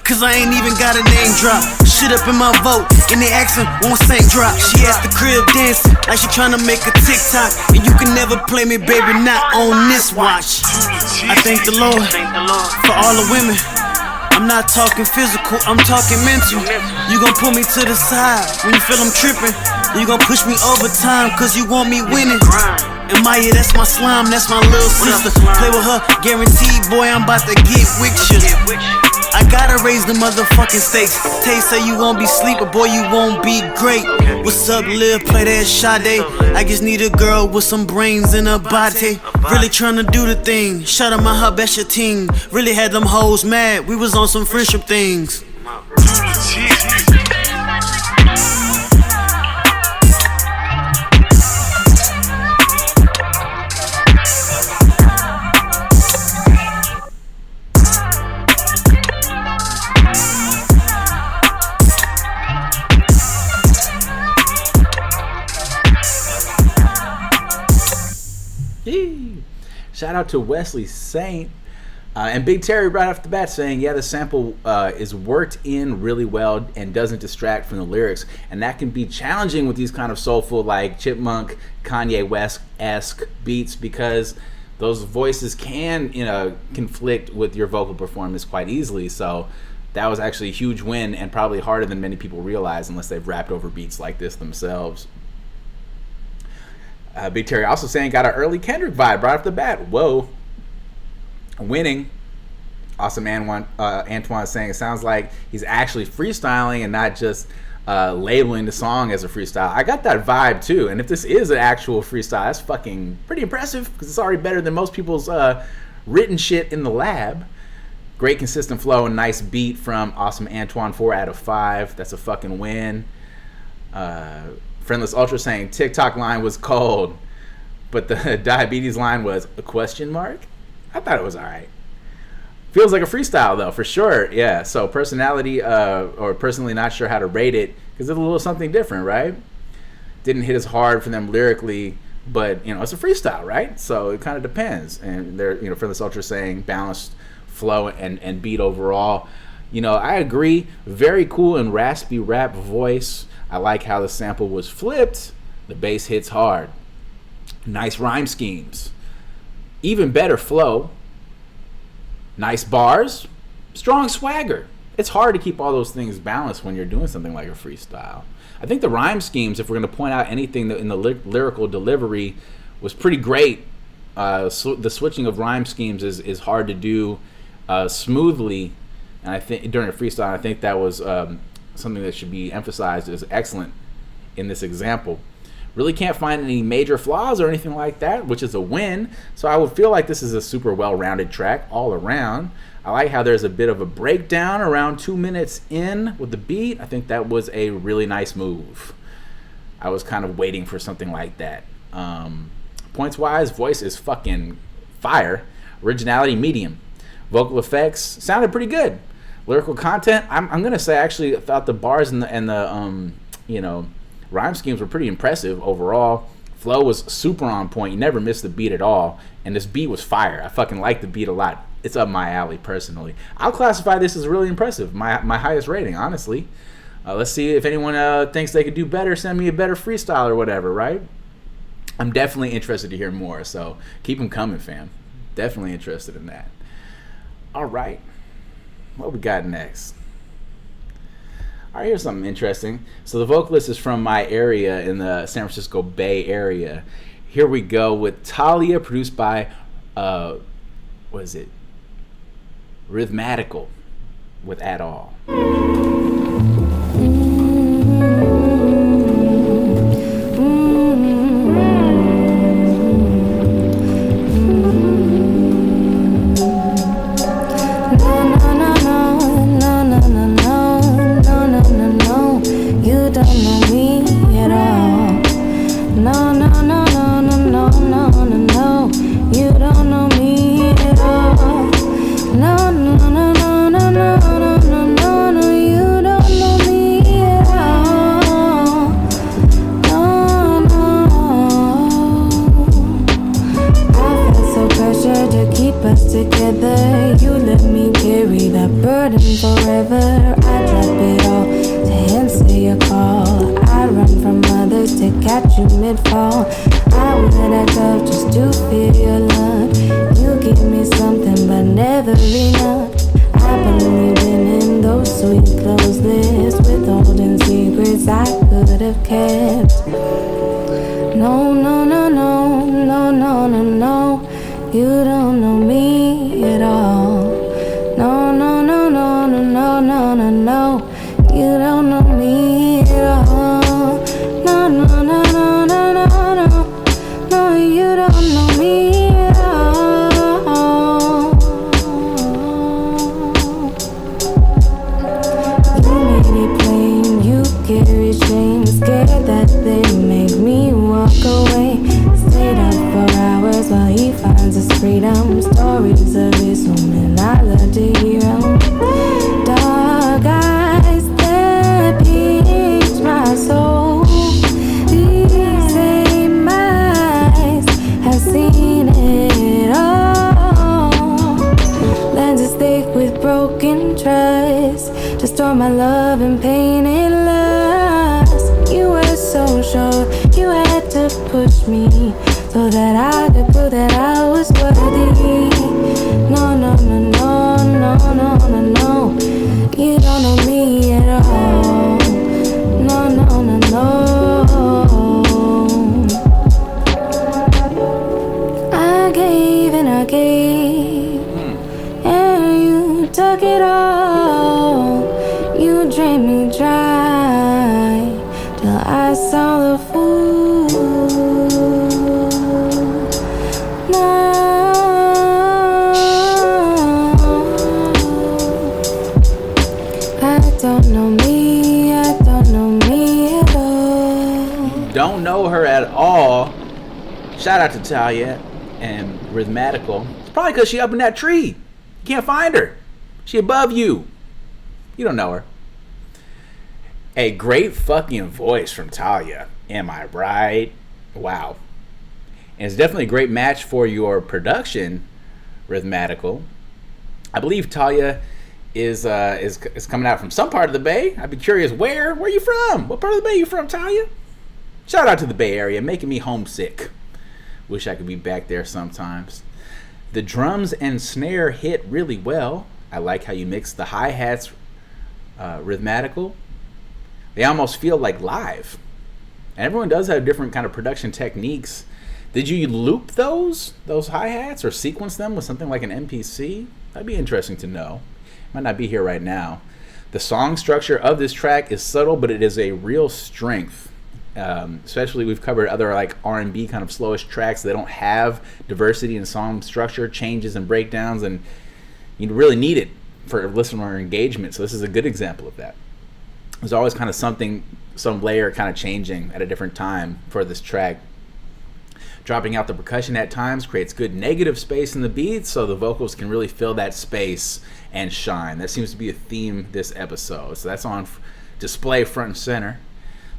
Cause I ain't even got a name drop. Shit up in my vote, and they asking won't Saint drop. She at the crib dancing like she tryna make a TikTok. And you can never play me, baby, not on this watch. I thank the Lord for all the women. I'm not talking physical, I'm talking mental. You gon' pull me to the side when you feel I'm tripping. You gon' push me over time cause you want me winning. M.I.S, that's my slime, that's my little sister. Play with her, guaranteed, boy, I'm about to get with you. I gotta raise the motherfucking stakes. Tay say you won't be sleep, but boy, you won't be great. What's up, Lil? Play that Sade. I just need a girl with some brains in her body. Really tryna do the thing. Shout out my Habesha team. Really had them hoes mad. We was on some friendship things. Shout out to Wesley Saint and Big Terry right off the bat saying, yeah, the sample is worked in really well and doesn't distract from the lyrics. And that can be challenging with these kind of soulful, like Chipmunk, Kanye West-esque beats, because those voices can, conflict with your vocal performance quite easily. So that was actually a huge win and probably harder than many people realize unless they've rapped over beats like this themselves. Big Terry also saying got an early Kendrick vibe right off the bat. Whoa. Winning. Awesome. Antoine saying it sounds like he's actually freestyling and not just labeling the song as a freestyle. I got that vibe too. And if this is an actual freestyle, that's fucking pretty impressive because it's already better than most people's written shit in the lab. Great consistent flow and nice beat from Awesome Antoine. 4 out of 5. That's a fucking win. Friendless Ultra saying TikTok line was cold, but the diabetes line was a question mark. I thought it was all right. Feels like a freestyle though, for sure. Yeah. So personality, or personally not sure how to rate it because it's a little something different, right? Didn't hit as hard for them lyrically, but it's a freestyle, right? So it kind of depends. And they're, Friendless Ultra saying balanced flow and beat overall. I agree. Very cool and raspy rap voice. I like how the sample was flipped. The bass hits hard. Nice rhyme schemes. Even better flow. Nice bars. Strong swagger. It's hard to keep all those things balanced when you're doing something like a freestyle. I think the rhyme schemes, if we're going to point out anything in the lyrical delivery, was pretty great. The switching of rhyme schemes is hard to do smoothly. And I think during a freestyle, I think that was something that should be emphasized as excellent in this example. Really can't find any major flaws or anything like that, which is a win. So I would feel like this is a super well-rounded track all around. I like how there's a bit of a breakdown around 2 minutes in with the beat. I think that was a really nice move. I was kind of waiting for something like that. Points-wise, voice is fucking fire. Originality, medium. Vocal effects sounded pretty good. Lyrical content, I'm gonna say I actually thought the bars and the rhyme schemes were pretty impressive overall. Flow was super on point. You never missed the beat at all, and this beat was fire. I fucking like the beat a lot. It's up my alley personally. I'll classify this as really impressive. My highest rating, honestly. Let's see if anyone thinks they could do better. Send me a better freestyle or whatever, right? I'm definitely interested to hear more. So keep them coming, fam. Definitely interested in that. All right. What we got next? All right, here's something interesting. So the vocalist is from my area in the San Francisco Bay Area. Here we go with Talia, produced by, what is it? Rhythmatical with At All. Together, you let me carry that burden forever. I drop it all to answer your call. I run from others to catch you mid-fall. I would act up just to feel your love. You give me something but never enough. I believe in those sweet closed lips, withholding secrets I could have kept. No, no, no, no, no, no, no, no. You don't know me at all. No, no, no, no, no, no, no, no, no. You don't know me at all. No, no, no, no, no, no, no. No, you don't know me at all. You made it plain, you carry shame. Scared that they make me walk away. Stayed up for hours while he finds his freedom. Stories of his woman, I love to hear them. Dark eyes that pierce my soul. These same eyes have seen it all. Lenses thick with broken trust to store my love and painted lust. You were so sure you had to push me so that I could prove that I was worthy. No, no, no, no, no, no, no, no. You don't know me at all. No, no, no, no. I gave and I gave, and you took it all. You drained me dry till I saw the fool. Don't know her at all. Shout out to Talia and Rhythmatical. It's probably because she up in that tree. You can't find her. She above you. You don't know her. A great fucking voice from Talia. Am I right? Wow. And it's definitely a great match for your production, Rhythmatical. I believe Talia is coming out from some part of the Bay. I'd be curious where. Where are you from? What part of the Bay are you from, Talia? Shout out to the Bay Area, making me homesick. Wish I could be back there sometimes. The drums and snare hit really well. I like how you mix the hi-hats, Rhythmatical. They almost feel like live. And everyone does have different kind of production techniques. Did you loop those hi-hats or sequence them with something like an MPC? That'd be interesting to know. Might not be here right now. The song structure of this track is subtle, but it is a real strength. Especially we've covered other like R&B kind of slowish tracks that don't have diversity in song structure, changes and breakdowns, and you really need it for listener engagement. So this is a good example of that. There's always kind of something, some layer kind of changing at a different time for this track. Dropping out the percussion at times creates good negative space in the beats, so the vocals can really fill that space and shine. That seems to be a theme this episode. So that's on display front and center.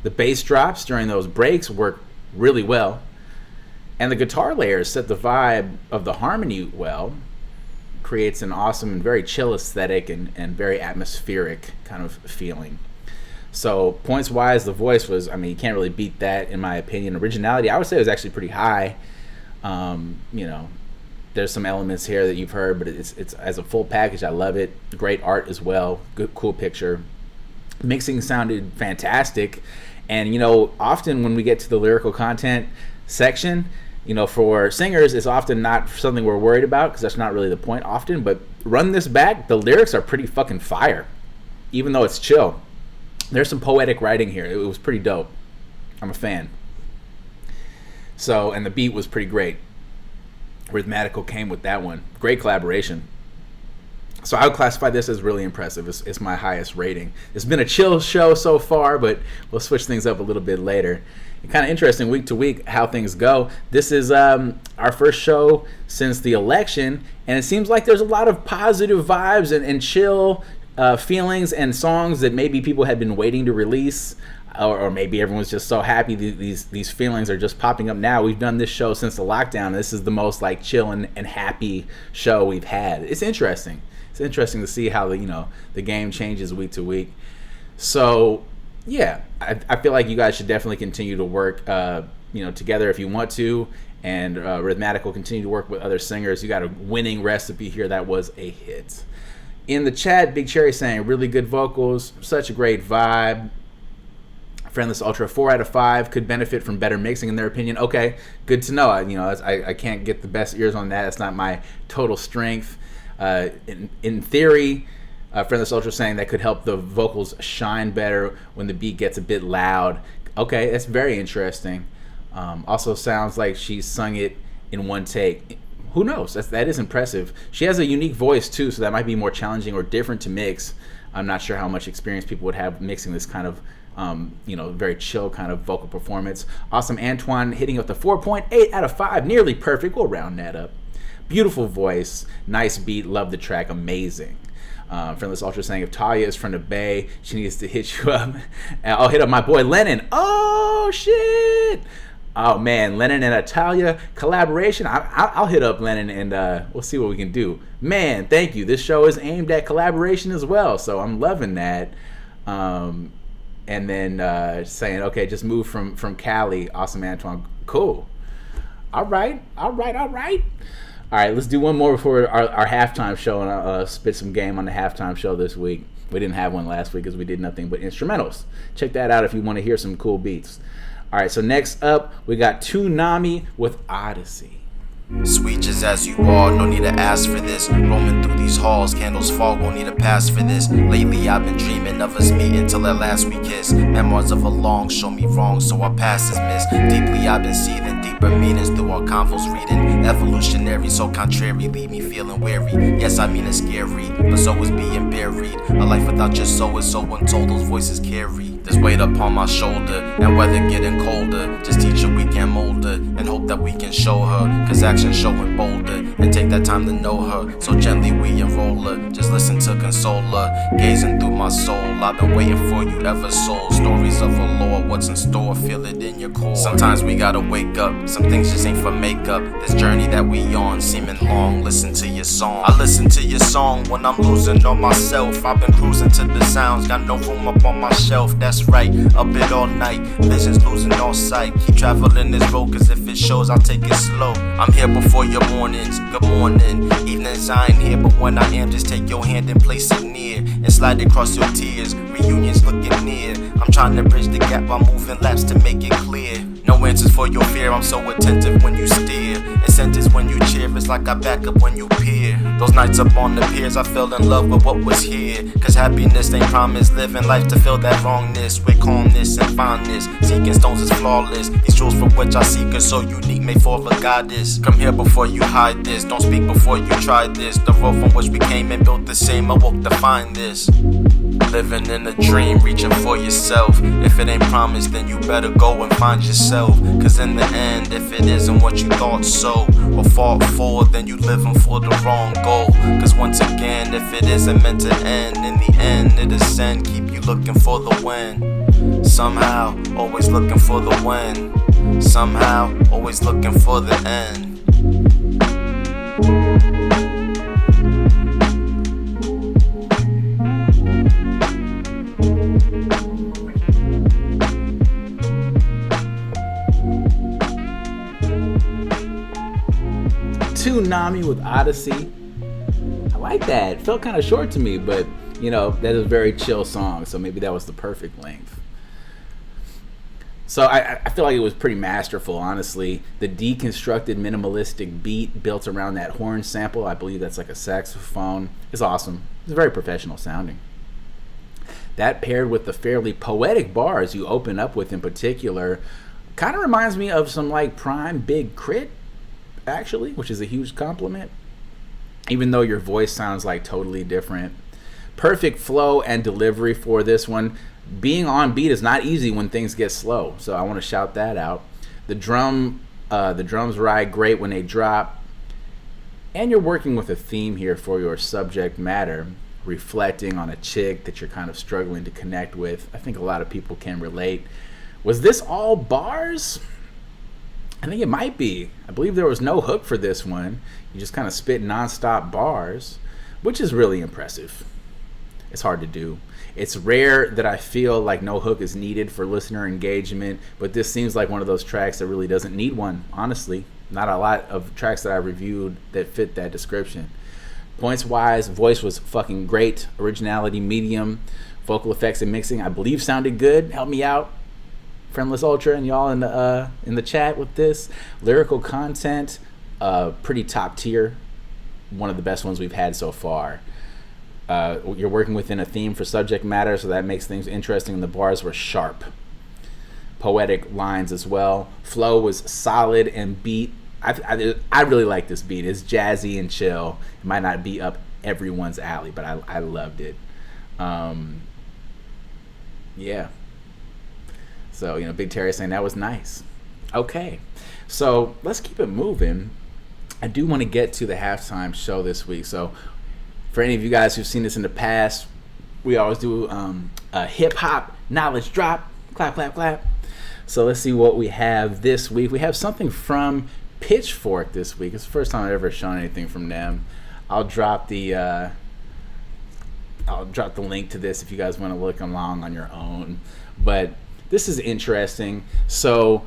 The bass drops during those breaks work really well. And the guitar layers set the vibe of the harmony well. Creates an awesome and very chill aesthetic and very atmospheric kind of feeling. So points wise, the voice was, I mean, you can't really beat that in my opinion. Originality, I would say, was actually pretty high. You know, there's some elements here that you've heard, but it's as a full package. I love it. Great art as well. Good, cool picture. Mixing sounded fantastic. And, you know, often when we get to the lyrical content section, you know, for singers, it's often not something we're worried about because that's not really the point often. But run this back, the lyrics are pretty fucking fire, even though it's chill. There's some poetic writing here. It was pretty dope. I'm a fan. So, and the beat was pretty great. Rhythmatical came with that one. Great collaboration. So I would classify this as really impressive. It's my highest rating. It's been a chill show so far, but we'll switch things up a little bit later. Kind of interesting week to week how things go. This is our first show since the election, and it seems like there's a lot of positive vibes and chill feelings and songs that maybe people had been waiting to release, or maybe everyone's just so happy these feelings are just popping up now. We've done this show since the lockdown. This is the most like chill and happy show we've had. It's interesting. It's interesting to see how the game changes week to week. So yeah, I feel like you guys should definitely continue to work together if you want to, and Rhythmatic will continue to work with other singers. You got a winning recipe here. That was a hit. In the chat, Big Cherry saying really good vocals, such a great vibe. Friendless Ultra 4 out of 5 could benefit from better mixing in their opinion. Okay, good to know. I can't get the best ears on that. That's not my total strength. In theory, Friendless Ultra saying that could help the vocals shine better when the beat gets a bit loud. Okay, that's very interesting. Also sounds like she sung it in one take. Who knows? That is impressive. She has a unique voice too, so that might be more challenging or different to mix. I'm not sure how much experience people would have mixing this kind of very chill kind of vocal performance. Awesome. Antoine hitting up the 4.8 out of 5, nearly perfect. We'll round that up. Beautiful voice, nice beat, love the track, amazing. Friendless Ultra saying if Talia is from the Bay, she needs to hit you up. I'll hit up my boy Lennon. Oh shit! Oh man, Lennon and Talia collaboration. I'll hit up Lennon and we'll see what we can do. Man, thank you. This show is aimed at collaboration as well, so I'm loving that. And then saying okay, just move from Cali. Awesome, Antoine. Cool. All right. All right, let's do one more before our halftime show, and I'll spit some game on the halftime show this week. We didn't have one last week because we did nothing but instrumentals. Check that out if you want to hear some cool beats. All right, so next up, we got Toonami with Odyssey. Sweet just as you are, no need to ask for this. Roaming through these halls, candles fall, won't need a pass for this. Lately I've been dreaming of us meeting till at last we kiss. Memoirs of a long, show me wrong, so our past is missed. Deeply I've been seething, deeper meanings through our convos reading. Evolutionary, so contrary, leave me feeling weary. Yes, I mean it's scary, but so is being buried. A life without your soul is so untold, those voices carry. There's weight upon my shoulder, and weather getting colder. Just teach her we can mold her, and hope that we can show her. Cause action showing bolder, and take that time to know her. So gently we enroll her, just listen to console her. Gazing through my soul, I've been waiting for you ever soul. Stories of a lore, what's in store, feel it in your core. Sometimes we gotta wake up, some things just ain't for makeup. This journey that we on, seeming long, listen to your song. I listen to your song when I'm losing on myself. I've been cruising to the sounds, got no room up on my shelf. That's right, up it all night, visions losing all sight. Keep traveling this road, cause if it shows, I'll take it slow. I'm here before your mornings, good morning. Evenings I ain't here, but when I am, just take your hand and place it near, and slide across your tears. Reunions looking near, I'm trying to bridge the gap by moving laps to make it clear. No answers for your fear, I'm so attentive when you stare. Incentives when you cheer, it's like I back up when you peer. Those nights up on the piers, I fell in love with what was here. Cause happiness ain't promised, living life to feel that wrongness. With calmness and fondness, seeking stones is flawless. These jewels for which I seek are so unique, made for a goddess. Come here before you hide this, don't speak before you try this. The road from which we came and built the same, I woke to find this. Living in a dream, reaching for yourself. If it ain't promised, then you better go and find yourself. Cause in the end, if it isn't what you thought so, or fought for, then you living for the wrong goal. Cause once again, if it isn't meant to end, in the end it'll send, keep you looking for the win. Somehow, always looking for the win. Somehow, always looking for the end. Tsunami with Odyssey. I like that. It felt kind of short to me, but you know, that is a very chill song, so maybe that was the perfect length. So I feel like it was pretty masterful, honestly. The deconstructed minimalistic beat built around that horn sample, I believe that's like a saxophone, is awesome. It's very professional sounding. That paired with the fairly poetic bars you open up with in particular kind of reminds me of some like Prime Big Crit, actually, which is a huge compliment, even though your voice sounds like totally different. Perfect flow and delivery for this one. Being on beat is not easy when things get slow, so I want to shout that out. The drums ride great when they drop, and you're working with a theme here for your subject matter, reflecting on a chick that you're kind of struggling to connect with. I think a lot of people can relate. Was this all bars? I think it might be. I believe there was no hook for this one. You just kind of spit nonstop bars, which is really impressive. It's hard to do. It's rare that I feel like no hook is needed for listener engagement, but this seems like one of those tracks that really doesn't need one, honestly. Not a lot of tracks that I reviewed that fit that description. Points-wise, voice was fucking great. Originality, medium. Vocal effects and mixing, I believe, sounded good. Help me out, Friendless Ultra, and y'all in the chat with this. Lyrical content, pretty top tier. One of the best ones we've had so far. You're working within a theme for subject matter, so that makes things interesting. The bars were sharp. Poetic lines as well. Flow was solid and beat. I really like this beat. It's jazzy and chill. It might not be up everyone's alley, but I loved it. Yeah. So, you know, Big Terry saying that was nice. Okay. So let's keep it moving. I do want to get to the halftime show this week. So for any of you guys who've seen this in the past, we always do a hip-hop knowledge drop. Clap, clap, clap. So let's see what we have this week. We have something from Pitchfork this week. It's the first time I've ever shown anything from them. I'll drop the link to this if you guys want to look along on your own. But this is interesting. So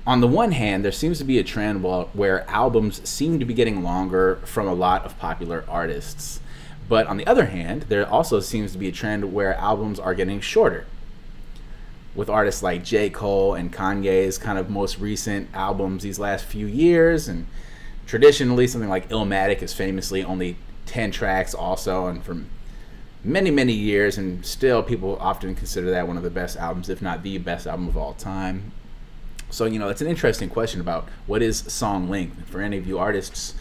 on the one hand, there seems to be a trend where albums seem to be getting longer from a lot of popular artists. But on the other hand, there also seems to be a trend where albums are getting shorter, with artists like J. Cole and Kanye's kind of most recent albums these last few years. And traditionally, something like Illmatic is famously only 10 tracks also, and for many, many years, and still people often consider that one of the best albums, if not the best album of all time. So, you know, it's an interesting question about what is song length. For any of you artists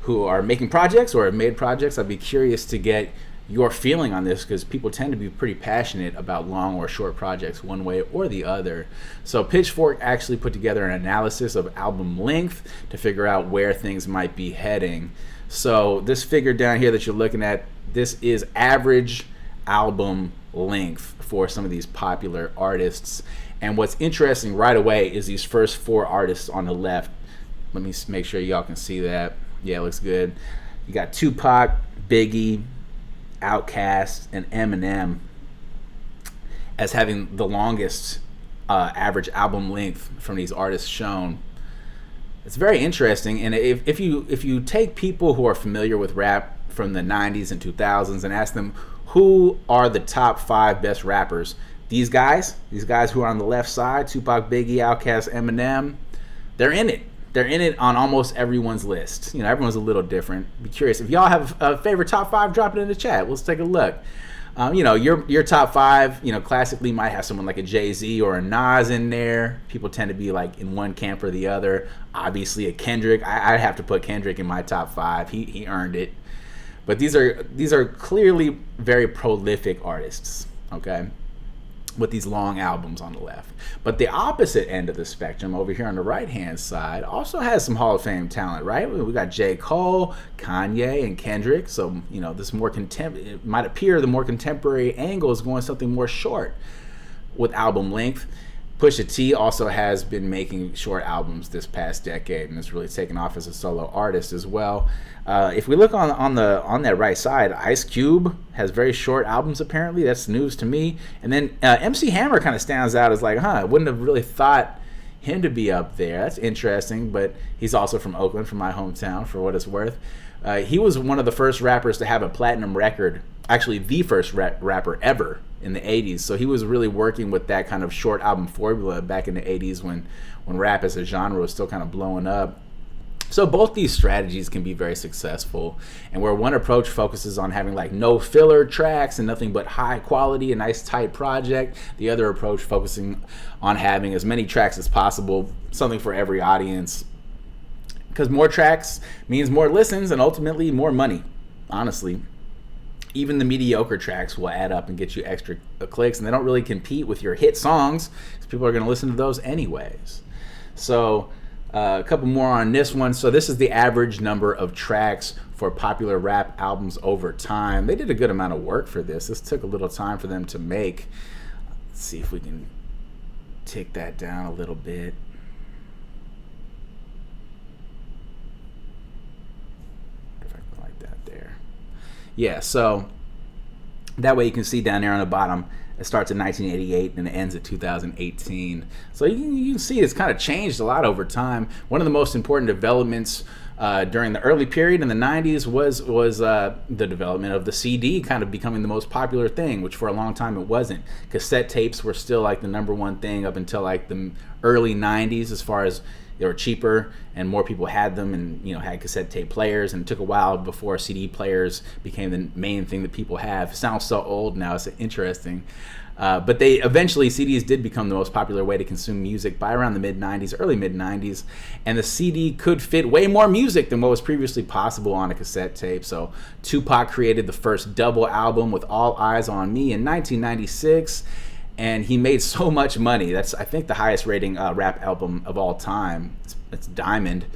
who are making projects or have made projects, I'd be curious to get your feeling on this, because people tend to be pretty passionate about long or short projects one way or the other. So Pitchfork actually put together an analysis of album length to figure out where things might be heading. So this figure down here that you're looking at, this is average album length for some of these popular artists. And what's interesting right away is these first four artists on the left. Let me make sure y'all can see that. Yeah, it looks good. You got Tupac, Biggie, Outkast, and Eminem as having the longest average album length from these artists shown. It's very interesting, and if you take people who are familiar with rap from the 90s and 2000s and ask them who are the top 5 best rappers, these guys who are on the left side, Tupac, Biggie, Outkast, Eminem, they're in it. They're in it on almost everyone's list. You know, everyone's a little different. Be curious if y'all have a favorite top 5. Drop it in the chat. Let's take a look. You know, your top 5. You know, classically might have someone like a Jay-Z or a Nas in there. People tend to be like in one camp or the other. Obviously, a Kendrick. I'd have to put Kendrick in my top 5. He earned it. But these are clearly very prolific artists. Okay. With these long albums on the left. But the opposite end of the spectrum over here on the right hand side also has some Hall of Fame talent, right? We got J. Cole, Kanye, and Kendrick. So, you know, this more it might appear the more contemporary angle is going something more short with album length. Pusha T also has been making short albums this past decade, and it's really taken off as a solo artist as well. If we look on that right side, Ice Cube has very short albums apparently. That's news to me. And then MC Hammer kind of stands out as like, I wouldn't have really thought him to be up there. That's interesting, but he's also from Oakland, from my hometown, for what it's worth. He was one of the first rappers to have a platinum record, actually the first rapper ever in the 80s. So he was really working with that kind of short album formula back in the 80s when rap as a genre was still kind of blowing up. So both these strategies can be very successful, and where one approach focuses on having like no filler tracks and nothing but high quality, a nice tight project, the other approach focusing on having as many tracks as possible, something for every audience, because more tracks means more listens and ultimately more money. Honestly, even the mediocre tracks will add up and get you extra clicks, and they don't really compete with your hit songs because people are going to listen to those anyways. So a couple more on this one. So this is the average number of tracks for popular rap albums over time. They did a good amount of work for this. This took a little time for them to make. Let's see if we can tick that down a little bit. Like that there. Yeah, so that way you can see down there on the bottom, it starts in 1988 and it ends at 2018. So you can see it's kind of changed a lot over time. One of the most important developments during the early period in the 90s was the development of the CD kind of becoming the most popular thing, which for a long time it wasn't. Cassette tapes were still like the number one thing up until like the early 90s, as far as they were cheaper and more people had them and had cassette tape players, and it took a while before CD players became the main thing that people have. It sounds so old now, it's interesting. But they eventually, CDs did become the most popular way to consume music by around the mid-90s, early mid-90s, and the CD could fit way more music than what was previously possible on a cassette tape. So Tupac created the first double album with All Eyes on Me in 1996, and he made so much money. That's, I think, the highest rating rap album of all time. It's Diamond.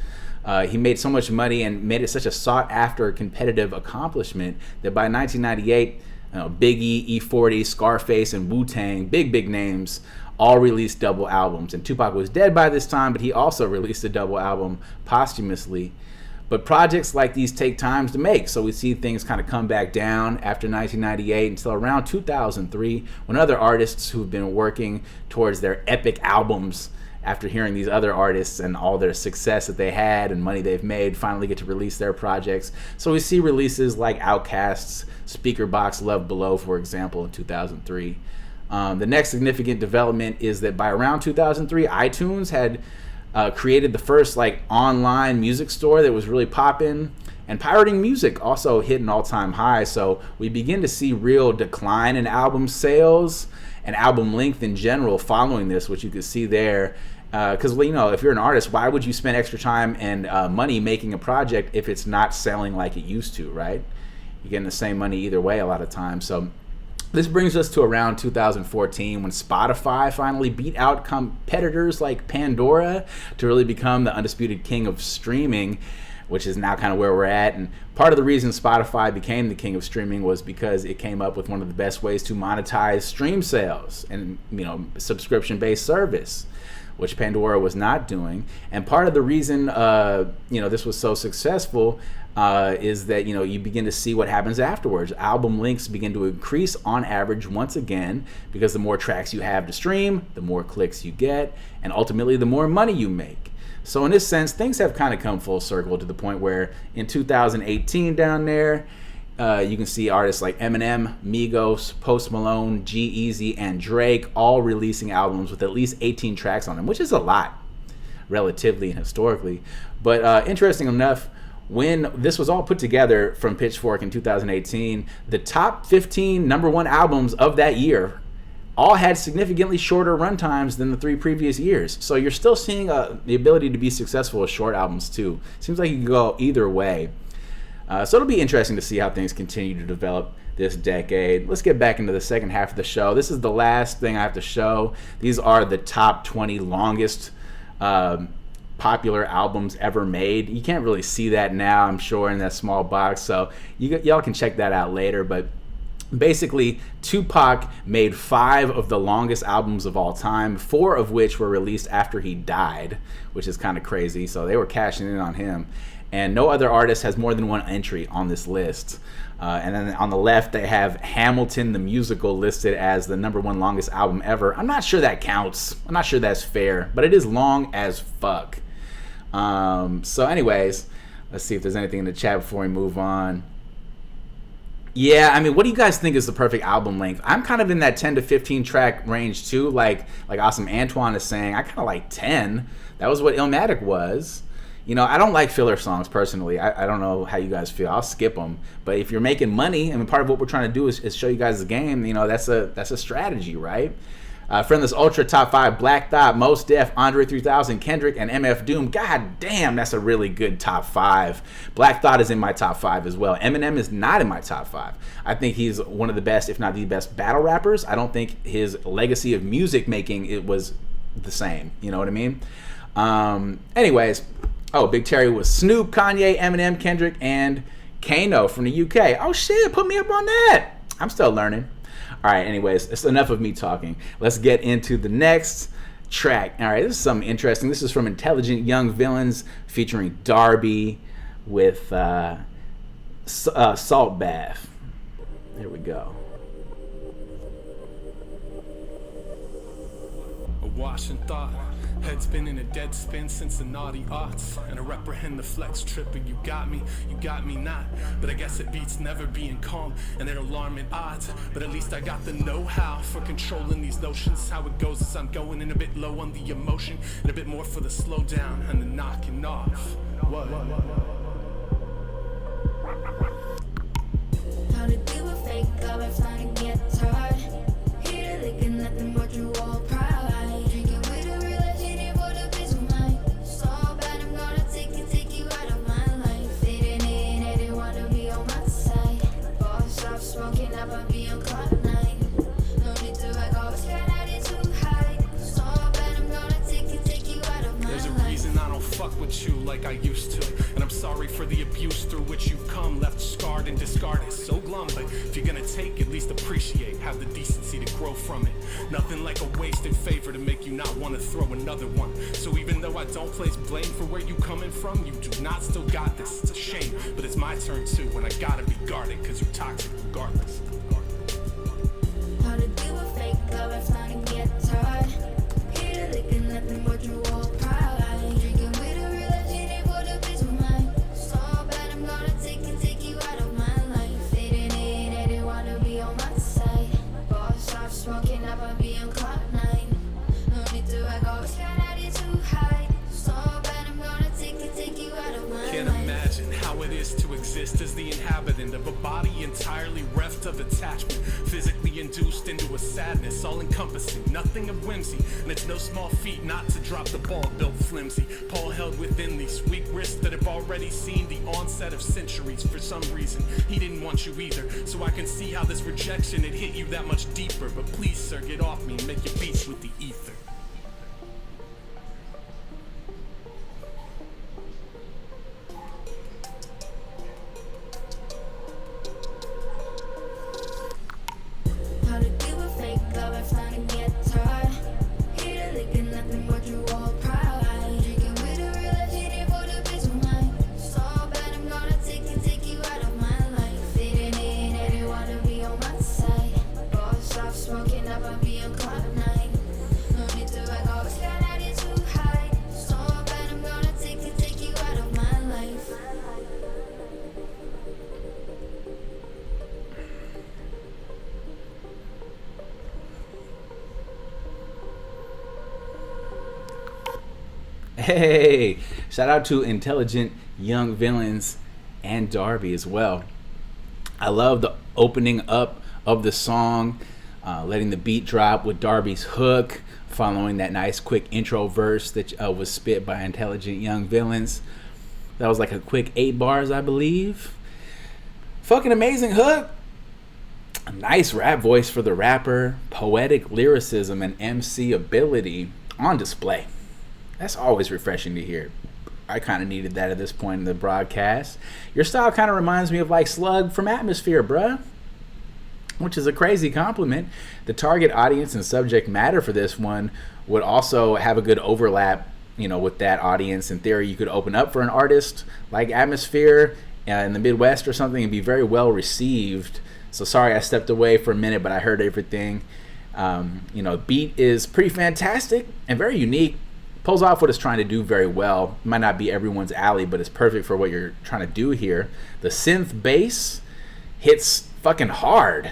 He made so much money and made it such a sought-after competitive accomplishment that by 1998, Biggie, E40, Scarface, and Wu-Tang, big names, all released double albums. And Tupac was dead by this time, but he also released a double album posthumously. But projects like these take time to make, so we see things kind of come back down after 1998 until around 2003, when other artists who've been working towards their epic albums after hearing these other artists and all their success that they had and money they've made finally get to release their projects. So we see releases like Outkast's Speaker Box Love Below, for example, in 2003. The next significant development is that by around 2003, iTunes had created the first like online music store that was really popping, and pirating music also hit an all-time high. So we begin to see real decline in album sales and album length in general following this, which you can see there. Because if you're an artist, why would you spend extra time and money making a project if it's not selling like it used to, right? You're getting the same money either way a lot of times. So this brings us to around 2014, when Spotify finally beat out competitors like Pandora to really become the undisputed king of streaming, which is now kind of where we're at. And part of the reason Spotify became the king of streaming was because it came up with one of the best ways to monetize stream sales and subscription-based service, which Pandora was not doing. And part of the reason this was so successful is that you begin to see what happens afterwards. Album links begin to increase on average once again, because the more tracks you have to stream, the more clicks you get, and ultimately the more money you make. So in this sense, things have kind of come full circle to the point where in 2018 down there, you can see artists like Eminem, Migos, Post Malone, G-Eazy, and Drake all releasing albums with at least 18 tracks on them, which is a lot, relatively and historically. But interesting enough, when this was all put together from Pitchfork in 2018, the top 15 number one albums of that year all had significantly shorter runtimes than the 3 previous years. So you're still seeing the ability to be successful with short albums too. Seems like you can go either way. So it'll be interesting to see how things continue to develop this decade. Let's get back into the second half of the show. This is the last thing I have to show. These are the top 20 longest popular albums ever made. You can't really see that now, I'm sure, in that small box, so y'all can check that out later. But basically, Tupac made 5 of the longest albums of all time, 4 of which were released after he died, which is kind of crazy. So they were cashing in on him. and no other artist has more than one entry on this list. And then on the left, they have Hamilton the Musical listed as the #1 longest album ever. I'm not sure that counts. I'm not sure that's fair, but it is long as fuck. So anyways, let's see if there's anything in the chat before we move on. Yeah, I mean, what do you guys think is the perfect album length? I'm kind of in that 10 to 15 track range too. Like Awesome Antoine is saying, I kind of like 10. That was what Illmatic was. You know, I don't like filler songs personally. I don't know how you guys feel. I'll skip them. But if you're making money, I mean, part of what we're trying to do is show you guys the game. You know, that's a strategy, right? Friendless Ultra top 5: Black Thought, Mos Def, Andre 3000, Kendrick, and MF Doom. God damn, that's a really good top 5. Black Thought is in my top 5 as well. Eminem is not in my top 5. I think he's one of the best, if not the best, battle rappers. I don't think his legacy of music making it was the same. You know what I mean? Anyways, Big Terry was Snoop, Kanye, Eminem, Kendrick, and Kano from the UK. Oh shit, put me up on that. I'm still learning. All right, anyways, it's enough of me talking. Let's get into the next track. All right, this is something interesting. This is from Intelligent Young Villains featuring Darbi with Salt Bath. Here we go. A wash and thought. Head's been in a dead spin since the naughty aughts. And I reprehend the flex tripper. You got me not. But I guess it beats never being calm and their alarming odds. But at least I got the know-how for controlling these notions. How it goes is I'm going in a bit low on the emotion and a bit more for the slow down and the knocking off. What? How to deal with fake love, I'm starting to get tired. Here to look at nothing but you all proud. Drinking with a real legend for the peace of mind. So bad I'm gonna take you out of my life. Fitting in, I didn't wanna be on my side. Boss stop smoking up and be on cloud 9. No need to act always kinda too high. So bad I'm gonna take you out of my life. There's a reason I don't fuck with you like I used to. And I'm sorry for the abuse through which you've come, left scarred and discarded. So glum, but if you're gonna take, at least appreciate. Have the decency to grow from it. Nothing like a wasted favor to make you not want to throw another one. So even though I don't place blame for where you coming from, you do not still got this. It's a shame, but it's my turn too, and I gotta be guarded, cause you toxic regardless. How to deal with fake love, I'm starting to get tired. Here to look at nothing but you all proud. Drinking with a real legend for the peace of mind. So bad I'm gonna take you out of my life. Fitting in, I didn't wanna be on my side. Boss stop smoking up and be on cloud 9. No need to act always kinda too high. So bad I'm gonna take you out of my life. Can't imagine how it is to exist as the inhabitant of a body entirely reft of attachment, physically induced into a sadness, all-encompassing, nothing of whimsy, and it's no small feat not to drop the ball built flimsy. Paul held within these weak wrists that have already seen the onset of centuries. For some reason, he didn't want you either, so I can see how this rejection had hit you that much deeper. But please, sir, get off me and make your beats with the ether. How to deal with fake love, I'm starting to get tired. Here to look at nothing but you all proud. Drinking with a real legend for the peace of mind. So bad I'm gonna take you out of my life. Fitting in, I didn't wanna be on my side. Boss stop smoking up and be on cloud 9. No need to act always kinda too high. So bad I'm gonna take you out of my life. Hey, shout out to Intelligent Young Villains and Darbi as well. I love the opening up of the song, letting the beat drop with Darbi's hook, following that nice quick intro verse that was spit by Intelligent Young Villains. That was like a quick 8 bars, I believe. Fucking amazing hook. A nice rap voice for the rapper, poetic lyricism and MC ability on display. That's always refreshing to hear. I kind of needed that at this point in the broadcast. Your style kind of reminds me of like Slug from Atmosphere, bruh. Which is a crazy compliment. The target audience and subject matter for this one would also have a good overlap with that audience, in theory, you could open up for an artist like Atmosphere in the Midwest or something and be very well received. So sorry I stepped away for a minute, but I heard everything. Beat is pretty fantastic and very unique. Pulls off what it's trying to do very well. Might not be everyone's alley, but it's perfect for what you're trying to do here. The synth bass hits fucking hard,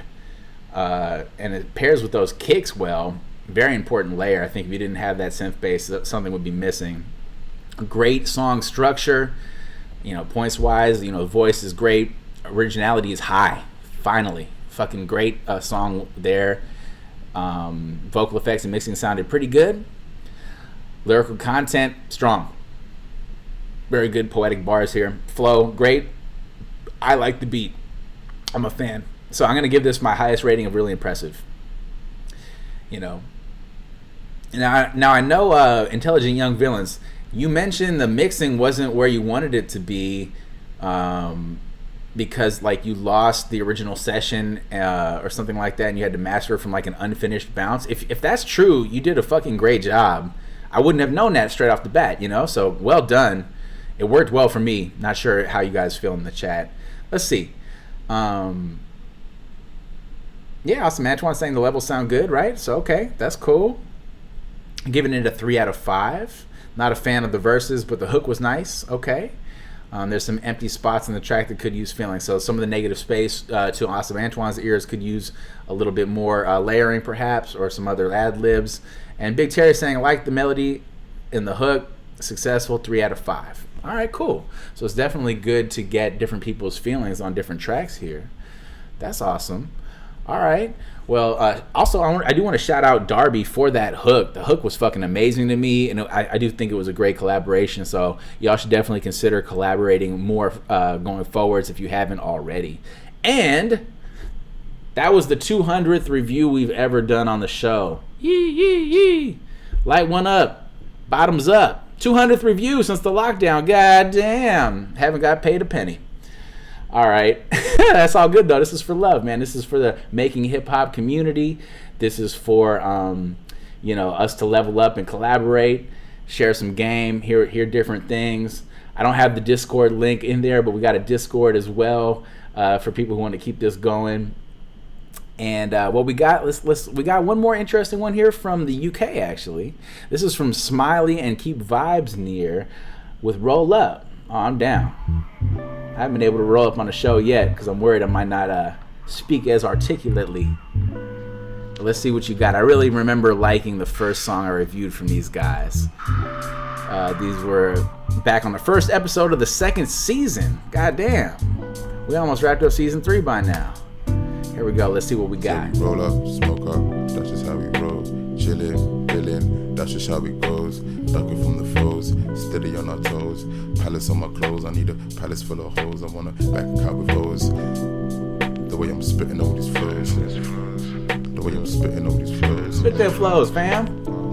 and it pairs with those kicks well. Very important layer. I think if you didn't have that synth bass, something would be missing. Great song structure. Points wise, the voice is great. Originality is high. Finally, fucking great song there. Vocal effects and mixing sounded pretty good. Lyrical content, strong. Very good poetic bars here. Flow, great. I like the beat. I'm a fan. So I'm going to give this my highest rating of really impressive. Now I know Intelligent Young Villains, you mentioned the mixing wasn't where you wanted it to be because you lost the original session or something like that, and you had to master it from an unfinished bounce. If that's true, you did a fucking great job. I wouldn't have known that straight off the bat, so well done. It worked well for me. Not sure how you guys feel in the chat. Let's see. Awesome Antoine saying the levels sound good, right? So okay, that's cool. Giving it a 3 out of 5. Not a fan of the verses, but the hook was nice. Okay. There's some empty spots in the track that could use filling. So some of the negative space to Awesome Antoine's ears could use a little bit more layering perhaps, or some other ad-libs. And Big Terry saying, like the melody in the hook, successful, 3 out of 5. All right, cool. So it's definitely good to get different people's feelings on different tracks here. That's awesome. All right. Well, also, I do want to shout out Darbi for that hook. The hook was fucking amazing to me, and I do think it was a great collaboration. So y'all should definitely consider collaborating more going forwards if you haven't already. And that was the 200th review we've ever done on the show. Yee, yee, yee. Light one up. Bottoms up. 200th review since the lockdown. God damn. Haven't got paid a penny. All right. That's all good, though. This is for love, man. This is for the making hip-hop community. This is for, us to level up and collaborate, share some game, hear different things. I don't have the Discord link in there, but we got a Discord as well for people who want to keep this going. And what we got, we got one more interesting one here from the UK, actually. This is from Smiley and KEEPVIBESNEAR with Roll Up. Oh, I'm down. I haven't been able to roll up on the show yet because I'm worried I might not speak as articulately. But let's see what you got. I really remember liking the first song I reviewed from these guys. These were back on the first episode of the second season. God damn. We almost wrapped up season 3 by now. Here we go. Let's see what we got. Roll up, smoke up, that's just how we roll. Chillin', billin', that's just how it goes. Ducking from the foes, steady on our toes. Palace on my clothes, I need a palace full of hoes. I wanna back a car with hoes. The way I'm spitting all these flows. The way I'm spitting all these flows. Spit them flows, fam.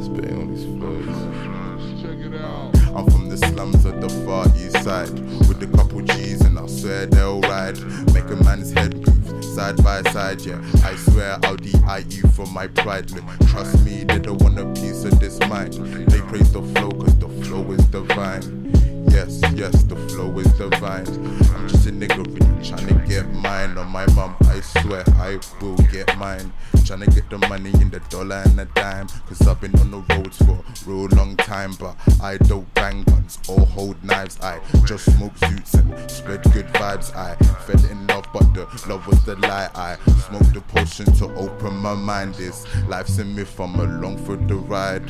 Spitting all these flows. Check it out. I'm from the slums of the far east side with a couple G's and I swear they'll ride. Make a man's head move side by side, yeah. I swear I'll DI you for my pride. Look, trust me, they don't want a piece of this mind. They praise the flow cause the flow is divine. Yes, the flow is divine. I'm just a nigga really trying to get mine. On my mum, I swear I will get mine. Trying to get the money in the dollar and the dime. Cause I've been on the roads for a real long time. But I don't bang guns or hold knives. I just smoke zoots and spread good vibes. I fell in love but the love was the lie. I smoked the potion to open my mind. This life's a myth, I'm along for the ride.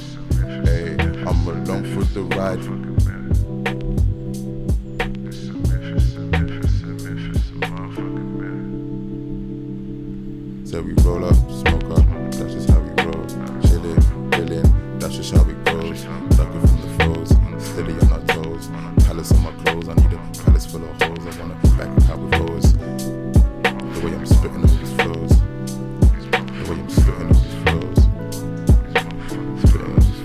Hey, I'm along for the ride. So we roll up, smoke up, that's just how we roll. Chillin', billin', that's just how it goes. Ducking from the foes, steady on our toes. Palace on my clothes, I need a palace full of hoes. I wanna back a car with hoes. The way I'm spitting all these flows. The way I'm spitting all these flows. Spitting all these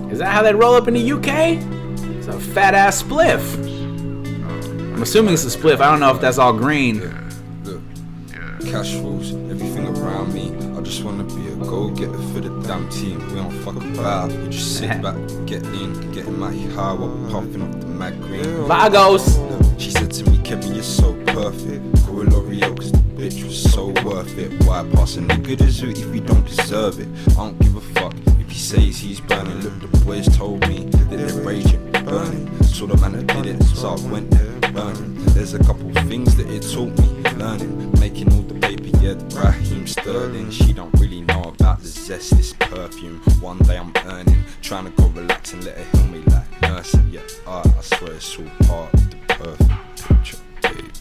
flows. Is that how they roll up in the UK? It's a fat ass spliff. I'm assuming it's a spliff. I don't know if that's all green. Look, cash flows, every everything around me. I just wanna be a go-getter for the damn team. We don't fuck about, we just sit back, get lean, getting my high while puffing off the mag green. Vagos. She said to me, Kevin, you're so perfect. Call L'Oreal, cause the bitch was so worth it. Why pass a nigga dessert if you don't deserve it? I don't give a fuck if he says he's burning. Look, the boys told me that they're raging, burning. So the man that did it, so I went there, burning. There's a couple things that it taught me, learning. Making all the paper, yeah, the Raheem Sterling. She don't really know about the zest, this perfume. One day I'm earning, trying to go relax and let her heal me like nursing. Yeah, I swear it's all part of the perfect picture, babe.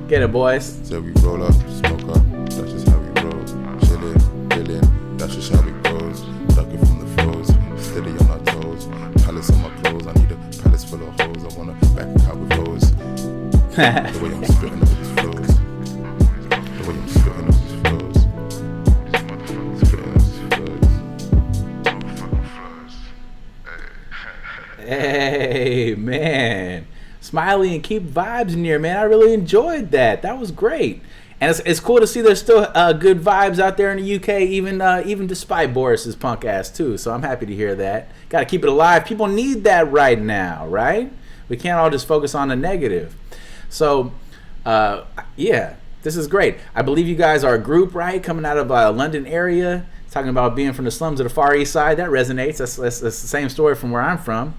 Get it, boys. So we roll up, smoke up, that's just how we roll. Chillin', chillin', that's just how it goes. Ducking from the flows, steady on our toes. Palace on my clothes, I need a palace full of hoes. I wanna back it out with those. The way I'm spitting up these flows. The way I'm spitting up these flows. Spitting up these flows. Hey, man. Smiley and keep vibes near, man. I really enjoyed that. That was great. And it's cool to see there's still good vibes out there in the UK, even despite Boris's punk ass too. So I'm happy to hear that. Got to keep it alive. People need that right now, right? We can't all just focus on the negative. So, yeah, this is great. I believe you guys are a group, right? Coming out of London area, talking about being from the slums of the Far East Side. That resonates. That's the same story from where I'm from,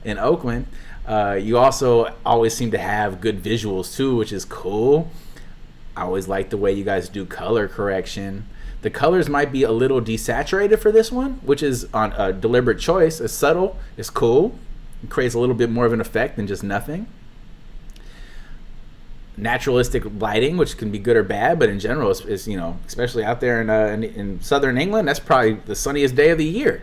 in Oakland. You also always seem to have good visuals too, which is cool. I always like the way you guys do color correction. The colors might be a little desaturated for this one, which is on a deliberate choice. It's subtle, it's cool. It creates a little bit more of an effect than just nothing. Naturalistic lighting, which can be good or bad, but in general, it's you know, especially out there in southern England, that's probably the sunniest day of the year.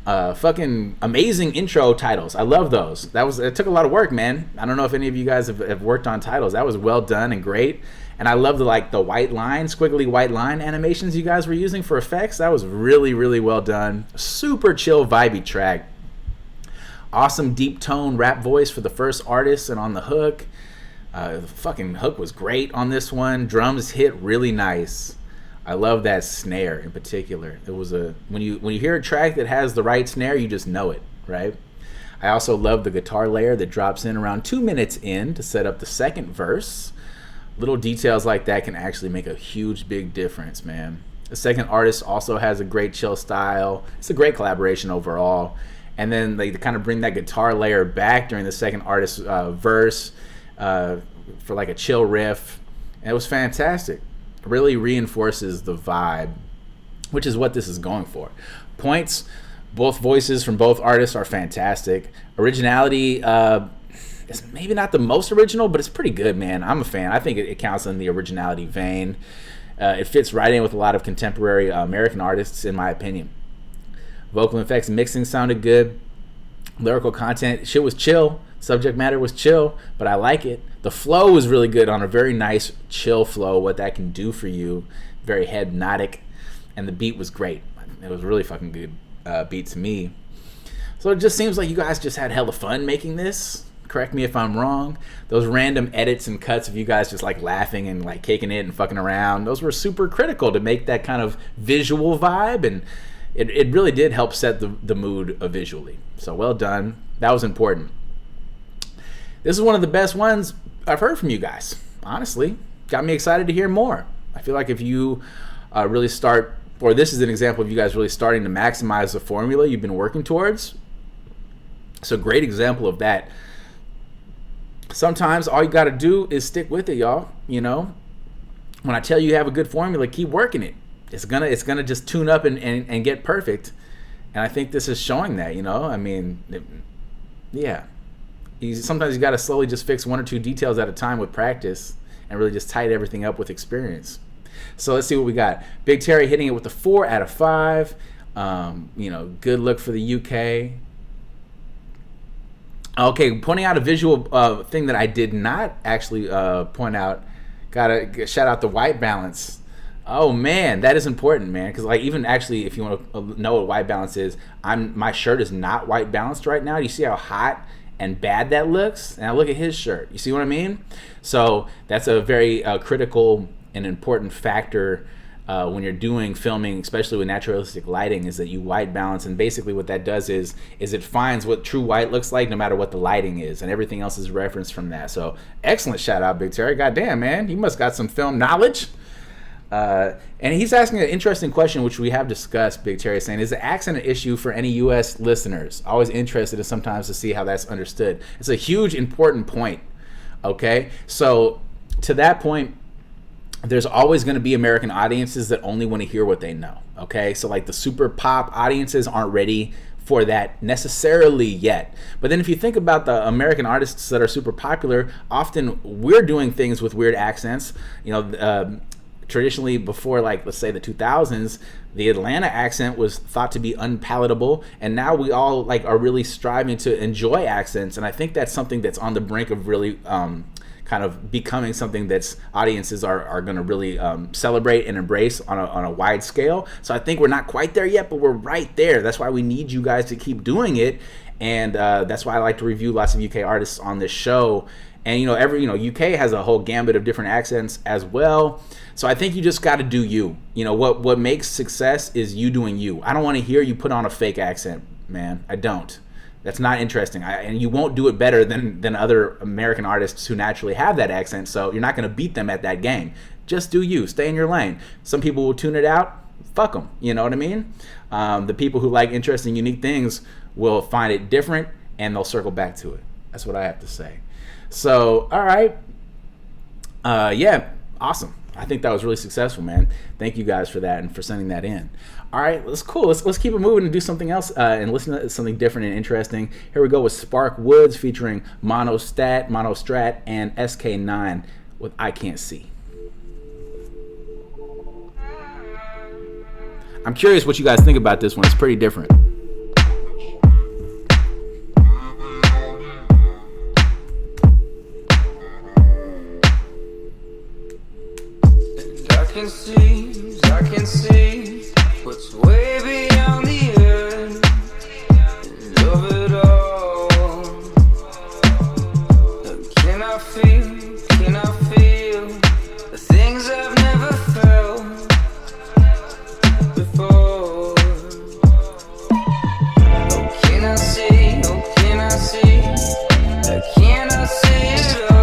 Fucking amazing intro titles. I love those. It took a lot of work, man. I don't know if any of you guys have worked on titles. That was well done and great. And I love the white line, squiggly white line animations you guys were using for effects. That was really, really well done. Super chill, vibey track. Awesome deep tone rap voice for the first artist and on the hook. The fucking hook was great on this one. Drums hit really nice. I love that snare in particular. It was when you hear a track that has the right snare, you just know it, right? I also love the guitar layer that drops in around 2 minutes in to set up the second verse. Little details like that can actually make a huge, big difference, man. The second artist also has a great chill style. It's a great collaboration overall. And then they kind of bring that guitar layer back during the second artist's verse for like a chill riff. And it was fantastic. Really reinforces the vibe, which is what this is going for. Points, both voices from both artists are fantastic. Originality, it's maybe not the most original, but it's pretty good, man. I'm a fan. I think it counts in the originality vein. It fits right in with a lot of contemporary American artists, in my opinion. Vocal effects mixing sounded good. Lyrical content, shit was chill. Subject matter was chill, but I like it. The flow was really good on a very nice chill flow, what that can do for you. Very hypnotic. And the beat was great. It was really fucking good beat to me. So it just seems like you guys just had hella fun making this. Correct me if I'm wrong. Those random edits and cuts of you guys just like laughing and like kicking it and fucking around, those were super critical to make that kind of visual vibe, and it really did help set the mood visually. So well done. That was important. This is one of the best ones I've heard from you guys. Honestly, got me excited to hear more. I feel like if you really start, or this is an example of you guys really starting to maximize the formula you've been working towards. It's a great example of that. Sometimes all you got to do is stick with it, y'all. You know, when I tell you have a good formula, keep working it. It's gonna just tune up and get perfect. And I think this is showing that. You know, I mean, yeah. Sometimes you got to slowly just fix 1 or 2 details at a time with practice and really just tighten everything up with experience. So let's see what we got. Big Terry hitting it with a 4 out of 5. You know, good look for the UK. Okay, pointing out a visual thing that I did not actually point out. Gotta shout out the white balance. Oh man, that is important, man. Because like even actually, if you want to know what white balance is, my shirt is not white balanced right now. You see how hot and bad that looks? And I look at his shirt. You see what I mean? So that's a very critical and important factor when you're doing filming, especially with naturalistic lighting, is that you white balance. And basically what that does is it finds what true white looks like no matter what the lighting is, and everything else is referenced from that. So excellent shout out, Big Terry. Goddamn, man, you must got some film knowledge. And he's asking an interesting question, which we have discussed. Big Terry saying, is the accent an issue for any U.S. listeners? Always interested in sometimes to see how that's understood. It's a huge important point. Okay, so to that point, there's always going to be American audiences that only want to hear what they know. Okay, so like the super pop audiences aren't ready for that necessarily yet. But then if you think about the American artists that are super popular, often we're doing things with weird accents. You know, traditionally before, like, let's say the 2000s, the Atlanta accent was thought to be unpalatable, and now we all like are really striving to enjoy accents. And I think that's something that's on the brink of really kind of becoming something that's audiences are going to really celebrate and embrace on a wide scale. So I think we're not quite there yet, but we're right there. That's why we need you guys to keep doing it, and that's why I like to review lots of UK artists on this show. And UK has a whole gambit of different accents as well. So I think you just got to do you. You know, what makes success is you doing you. I don't want to hear you put on a fake accent, man. I don't. That's not interesting. And you won't do it better than other American artists who naturally have that accent. So you're not going to beat them at that game. Just do you. Stay in your lane. Some people will tune it out. Fuck them. You know what I mean? The people who like interesting, unique things will find it different, and they'll circle back to it. That's what I have to say. So, all right. Yeah, awesome. I think that was really successful, man. Thank you guys for that and for sending that in. All right, that's cool. Let's keep it moving and do something else and listen to something different and interesting. Here we go with SPARKWOODS featuring Monostrat, and SK9 with I Can't See. I'm curious what you guys think about this one. It's pretty different. I can see what's way beyond the end of it all. Can I feel the things I've never felt before? Oh, can I see, oh, can I see, can I see it all?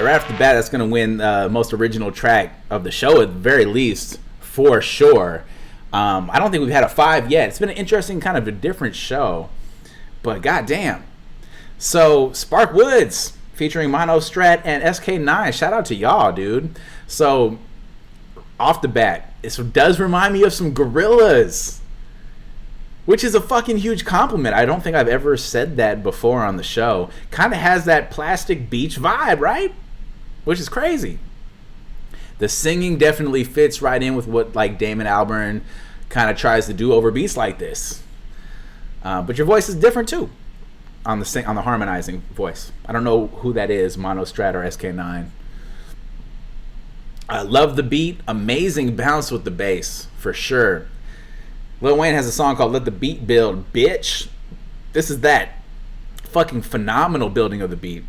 right off the bat, that's going to win most original track of the show at the very least, for sure. I don't think we've had a 5 yet. It's been an interesting kind of a different show, but goddamn. So SPARKWOODS featuring Monostrat and SK9. Shout out to y'all, dude. So off the bat, it does remind me of some Gorillaz, which is a fucking huge compliment. I don't think I've ever said that before on the show. Kind of has that plastic beach vibe, right? Which is crazy. The singing definitely fits right in with what like Damon Albarn kind of tries to do over beats like this. But your voice is different too on the harmonizing voice. I don't know who that is, Monostrat or SK9. I love the beat. Amazing bounce with the bass, for sure. Lil Wayne has a song called Let the Beat Build, bitch. This is that fucking phenomenal building of the beat.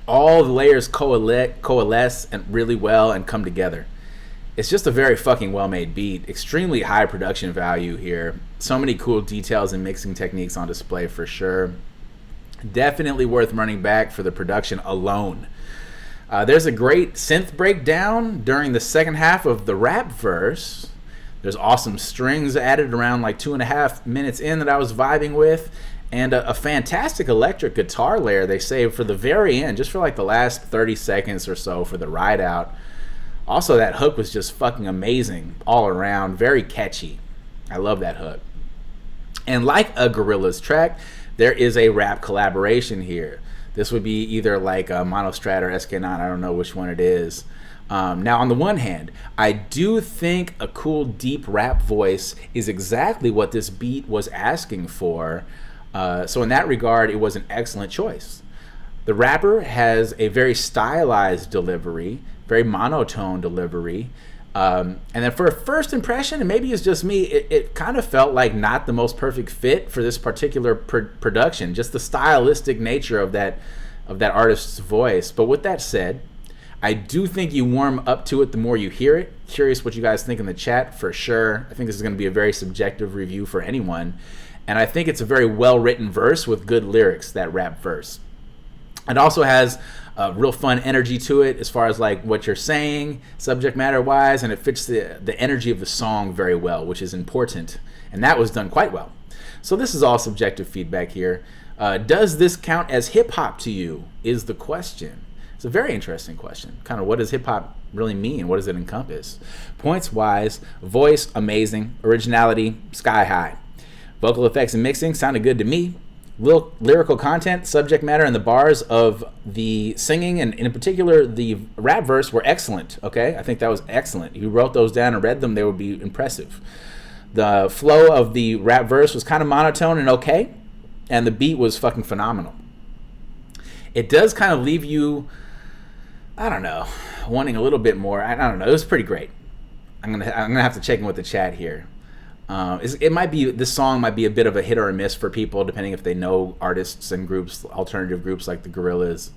All the layers coalesce and really well and come together. It's just a very fucking well-made beat. Extremely high production value here. So many cool details and mixing techniques on display for sure. Definitely worth running back for the production alone. There's a great synth breakdown during the second half of the rap verse. There's awesome strings added around like 2.5 minutes in that I was vibing with. And a fantastic electric guitar layer they saved for the very end, just for like the last 30 seconds or so for the ride out. Also, that hook was just fucking amazing all around. Very catchy. I love that hook. And like a Gorillaz track, there is a rap collaboration here. This would be either like a Monostrat or SK9. I don't know which one it is. Now, on the one hand, I do think a cool, deep rap voice is exactly what this beat was asking for. So in that regard, it was an excellent choice. The rapper has a very stylized delivery, very monotone delivery. And then for a first impression, and maybe it's just me, it kind of felt like not the most perfect fit for this particular production, just the stylistic nature of that artist's voice. But with that said, I do think you warm up to it the more you hear it. Curious what you guys think in the chat, for sure. I think this is going to be a very subjective review for anyone. And I think it's a very well-written verse with good lyrics, that rap verse. It also has a real fun energy to it as far as like what you're saying, subject matter-wise, and it fits the energy of the song very well, which is important. And that was done quite well. So this is all subjective feedback here. Does this count as hip-hop to you, is the question. It's a very interesting question. Kind of what does hip-hop really mean? What does it encompass? Points-wise, voice, amazing. Originality, sky high. Vocal effects and mixing sounded good to me. Lyrical content, subject matter, and the bars of the singing, and in particular the rap verse, were excellent. Okay, I think that was excellent. If you wrote those down and read them, they would be impressive. The flow of the rap verse was kind of monotone and okay, and the beat was fucking phenomenal. It does kind of leave you, I don't know, wanting a little bit more. I don't know. It was pretty great. I'm gonna have to check in with the chat here. It might be, this song might be a bit of a hit or a miss for people, depending if they know artists and groups, alternative groups like the Gorillaz.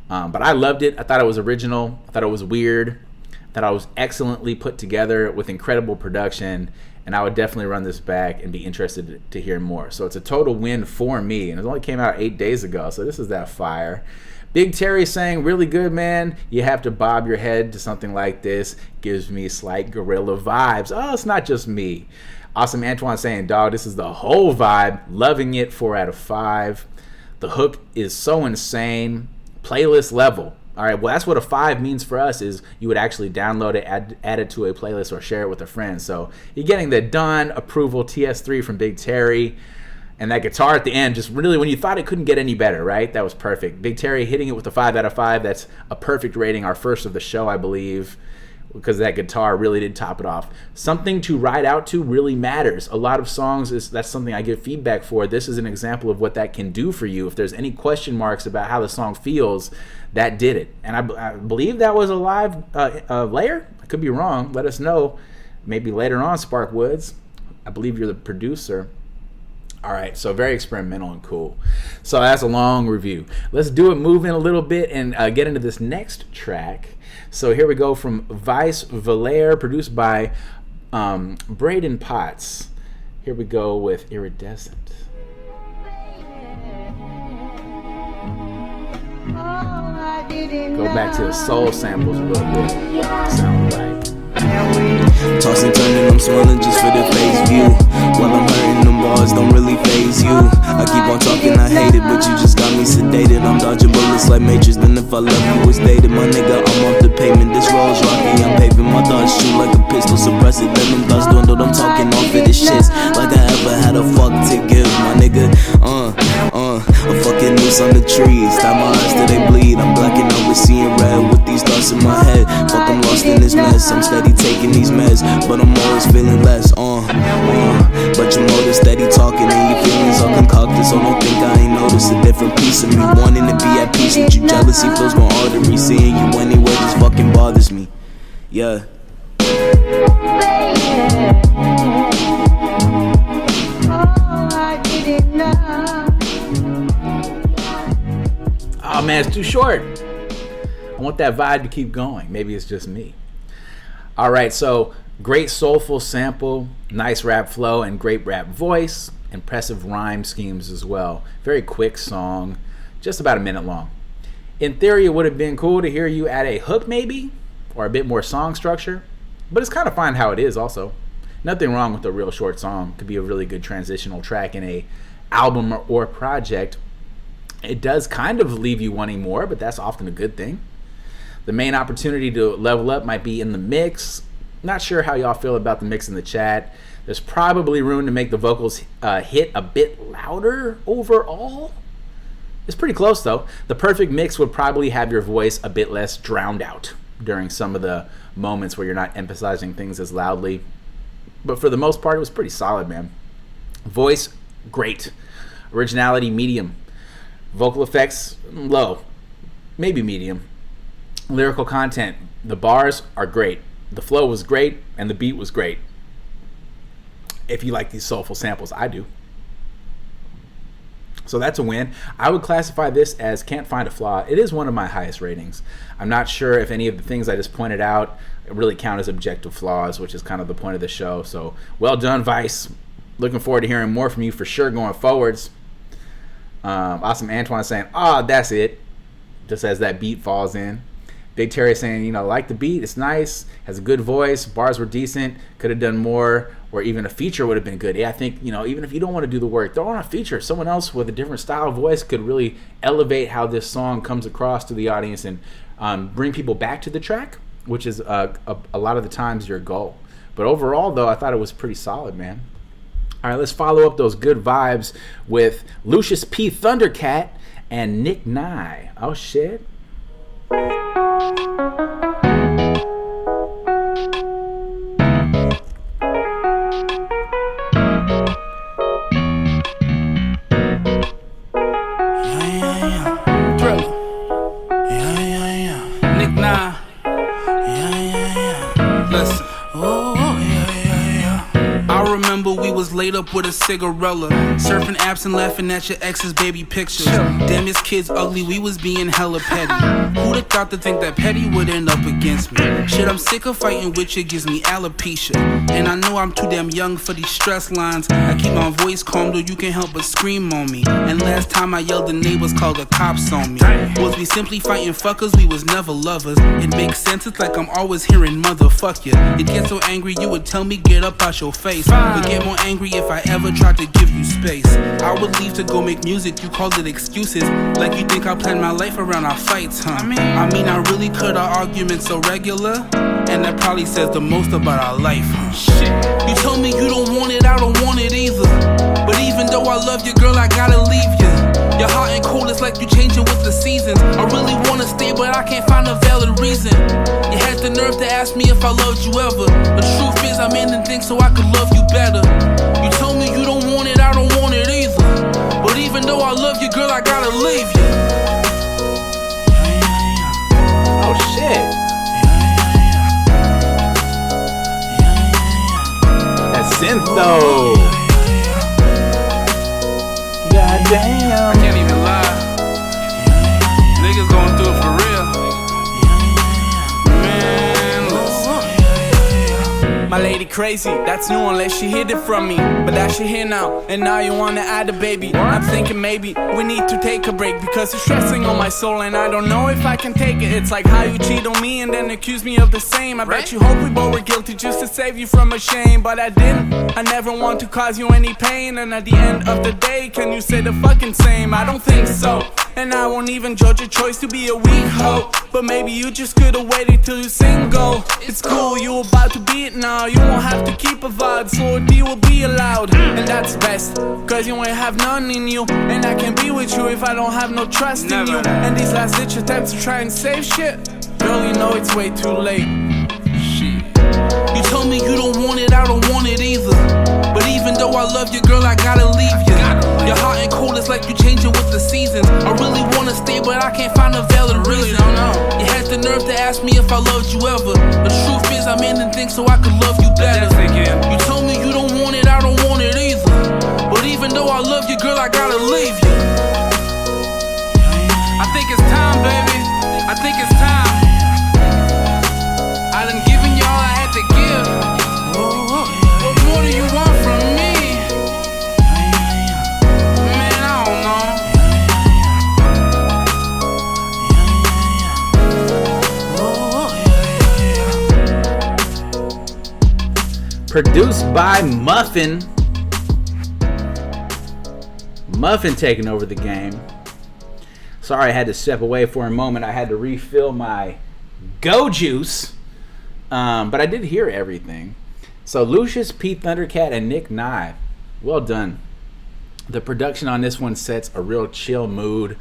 But I loved it. I thought it was original. I thought it was weird. I thought it was excellently put together with incredible production. And I would definitely run this back and be interested to hear more. So it's a total win for me. And it only came out 8 days ago. So this is that fire. Big Terry saying, really good, man. You have to bob your head to something like this. Gives me slight gorilla vibes. Oh, it's not just me. Awesome Antoine saying, dog, this is the whole vibe. Loving it, 4 out of 5. The hook is so insane. Playlist level. All right, well, that's what a 5 means for us, is you would actually download it, add it to a playlist, or share it with a friend. So you're getting the done approval TS3 from Big Terry. And that guitar at the end, just really, when you thought it couldn't get any better, right? That was perfect. Big Terry hitting it with a 5 out of 5. That's a perfect rating, our first of the show, I believe, because that guitar really did top it off. Something to ride out to really matters. A lot of songs, that's something I give feedback for. This is an example of what that can do for you. If there's any question marks about how the song feels, that did it. And I believe that was a live layer. I could be wrong. Let us know. Maybe later on, SPARKWOODS. I believe you're the producer. All right, so very experimental and cool. So that's a long review. Let's do it, move in a little bit, and get into this next track. So here we go from VYCE, VILLERE, produced by Braden Potts. Here we go with Iridescent. Oh, Go back to the soul samples a little bit. Sound right. Tossing, turning, I'm swirling just for the face view. While I'm hurting, them bars don't really phase you. I keep on talking, I hate it, but you just got me sedated. I'm dodging bullets like Matrix, then if I love you, it's dated. My nigga, I'm off the pavement, this road's rocky. I'm paving my thoughts, shoot like a pistol, suppress it. Then them thoughts dwindled, I'm talking off of this shit. Like I ever had a fuck to give, my nigga. I'm fucking loose on the trees. Tie my eyes till they bleed. I'm blacking out with seeing red with these thoughts in my head. Fuck, I'm lost in this mess. I'm steady taking these meds, but I'm always feeling less. But your motive steady talking and your feelings all concocted. So don't think I ain't noticed a different piece of me. Wanting to be at peace with you, jealousy feels gon' alter me. Seeing you anywhere just fucking bothers me. Yeah. Oh man, it's too short. I want that vibe to keep going. Maybe it's just me. All right, so great soulful sample, nice rap flow, and great rap voice. Impressive rhyme schemes as well. Very quick song, just about a minute long. In theory, it would have been cool to hear you add a hook maybe, or a bit more song structure, but it's kind of fine how it is also. Nothing wrong with a real short song. Could be a really good transitional track in a album or project. It does kind of leave you wanting more, but that's often a good thing. The main opportunity to level up might be in the mix. Not sure how y'all feel about the mix in the chat. There's probably room to make the vocals hit a bit louder overall. It's pretty close though. The perfect mix would probably have your voice a bit less drowned out during some of the moments where you're not emphasizing things as loudly. But for the most part, it was pretty solid, man. Voice, great. Originality, medium. Vocal effects, low. Maybe medium. Lyrical content, the bars are great. The flow was great, and the beat was great. If you like these soulful samples, I do. So that's a win. I would classify this as can't find a flaw. It is one of my highest ratings. I'm not sure if any of the things I just pointed out really count as objective flaws, which is kind of the point of the show. So well done, VYCE. Looking forward to hearing more from you for sure going forwards. Awesome Antoine saying, that's it. Just as that beat falls in. Big Terry saying, like the beat, it's nice, has a good voice, bars were decent, could have done more, or even a feature would have been good. Yeah, I think, even if you don't want to do the work, throw on a feature. Someone else with a different style of voice could really elevate how this song comes across to the audience and bring people back to the track, which is a lot of the times your goal. But overall, though, I thought it was pretty solid, man. All right, let's follow up those good vibes with Lucius P. Thundercat and Nigh. Oh, shit. Laid up with a cigarella, surfing apps and laughing at your ex's baby pictures. Damn, his kids ugly, we was being hella petty. Who'da thought to think that petty would end up against me? Shit, I'm sick of fighting with you, gives me alopecia. And I know I'm too damn young for these stress lines. I keep my voice calm, though you can't help but scream on me. And last time I yelled, the neighbors called the cops on me. Was we simply fighting fuckers? We was never lovers. It makes sense, it's like I'm always hearing motherfuck ya. You'd get so angry, you would tell me get up out your face. Would get more angry if I ever tried to give you space. I would leave to go make music, you called it excuses. Like you think I planned my life around our fights, huh? I mean, I really could. Our arguments so regular, and that probably says the most about our life, huh? Shit. You told me you don't want it, I don't want it either. But even though I love you, girl, I gotta leave you. You're hot and cold, it's like you changing with the seasons. I really wanna stay, but I can't find a valid reason. You had the nerve to ask me if I loved you ever. The truth is, I'm ending things so I could love you better. You told me you don't want it, I don't want it either. But even though I love you, girl, I gotta leave you. Oh shit. That synth though. God damn. I can't even lie. Niggas going through it for real. Man, listen. My lady crazy, that's new unless she hid it from me. But that shit here now, and now you wanna add a baby. I'm thinking maybe we need to take a break, because it's stressing on my soul and I don't know if I can take it. It's like how you cheat on me and then accuse me of the same. I bet you hope we both were guilty just to save you from a shame. But I didn't, I never want to cause you any pain. And at the end of the day, can you say the fucking same? I don't think so. And I won't even judge your choice to be a weak hoe. But maybe you just could've waited till you're single. It's cool, you about to be it now. You won't have to keep a vibe, so a D will be allowed. And that's best, cause you ain't have none in you. And I can't be with you if I don't have no trust in you. And these last ditch attempts to try and save shit, girl, you know it's way too late. Shit. You told me you don't want it, I don't want it either. But even though I love you, girl, I gotta leave you. You're hot and cold, it's like you changing with the seasons. I really wanna stay, but I can't find a valid reason. You had the nerve to ask me if I loved you ever. The truth is I'm ending things so I could love you better. You told me you don't want it, I don't want it either. But even though I love you, girl, I gotta leave you. I think it's time, baby, I think it's time. I done given you all I had to give. What more do you want from me? Man, I don't know. Produced by Muffin. Muffin taking over the game. Sorry I had to step away for a moment. I had to refill my Go Juice. But I did hear everything. So Lucius, Pete Thundercat, and Nigh. Well done. The production on this one sets a real chill mood.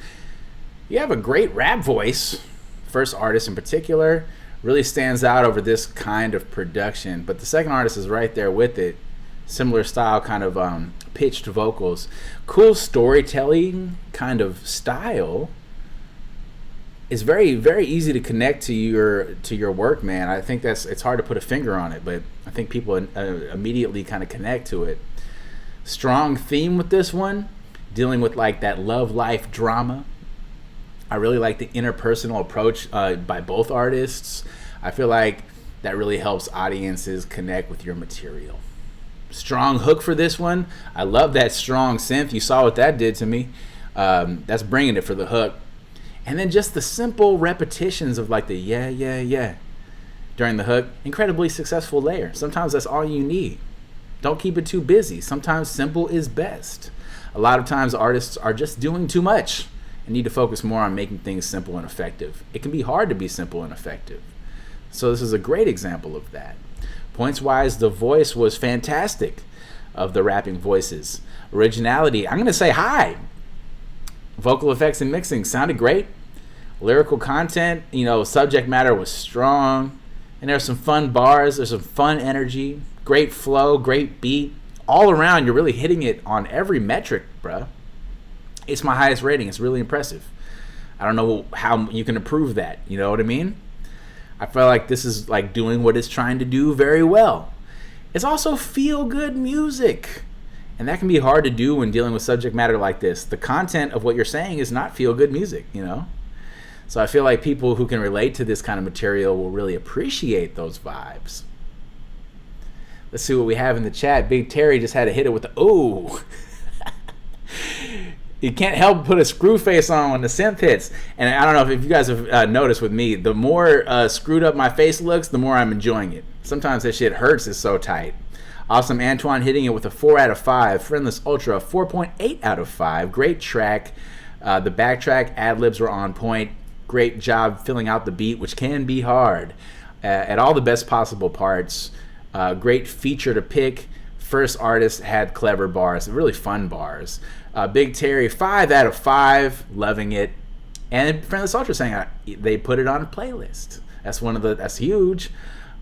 You have a great rap voice. First artist in particular really stands out over this kind of production. But the second artist is right there with it. Similar style, kind of pitched vocals. Cool storytelling kind of style. It's very, very easy to connect to your work, man. I think it's hard to put a finger on it, but I think people immediately kind of connect to it. Strong theme with this one, dealing with like that love life drama. I really like the interpersonal approach by both artists. I feel like that really helps audiences connect with your material. Strong hook for this one. I love that strong synth. You saw what that did to me. That's bringing it for the hook. And then just the simple repetitions of like the yeah, yeah, yeah during the hook. Incredibly successful layer. Sometimes that's all you need. Don't keep it too busy. Sometimes simple is best. A lot of times artists are just doing too much and need to focus more on making things simple and effective. It can be hard to be simple and effective. So this is a great example of that. Points wise, the voice was fantastic of the rapping voices. Originality, I'm going to say high. Vocal effects and mixing sounded great. Lyrical content, subject matter was strong. And there's some fun bars, there's some fun energy, great flow, great beat. All around, you're really hitting it on every metric, bruh. It's my highest rating. It's really impressive. I don't know how you can improve that. You know what I mean? I feel like this is like doing what it's trying to do very well. It's also feel-good music. And that can be hard to do when dealing with subject matter like this. The content of what you're saying is not feel-good music, So I feel like people who can relate to this kind of material will really appreciate those vibes. Let's see what we have in the chat. Big Terry just had to hit it with the ooh. You can't help but put a screw face on when the synth hits. And I don't know if you guys have noticed with me, the more screwed up my face looks, the more I'm enjoying it. Sometimes that shit hurts, it's so tight. Awesome Antoine hitting it with a 4 out of 5. Friendless Ultra, 4.8 out of 5. Great track. The backtrack ad-libs were on point. Great job filling out the beat, which can be hard. At all the best possible parts. Great feature to pick. First artist had clever bars, really fun bars. Big Terry, 5 out of 5. Loving it. And Friendless Ultra saying they put it on a playlist. That's huge.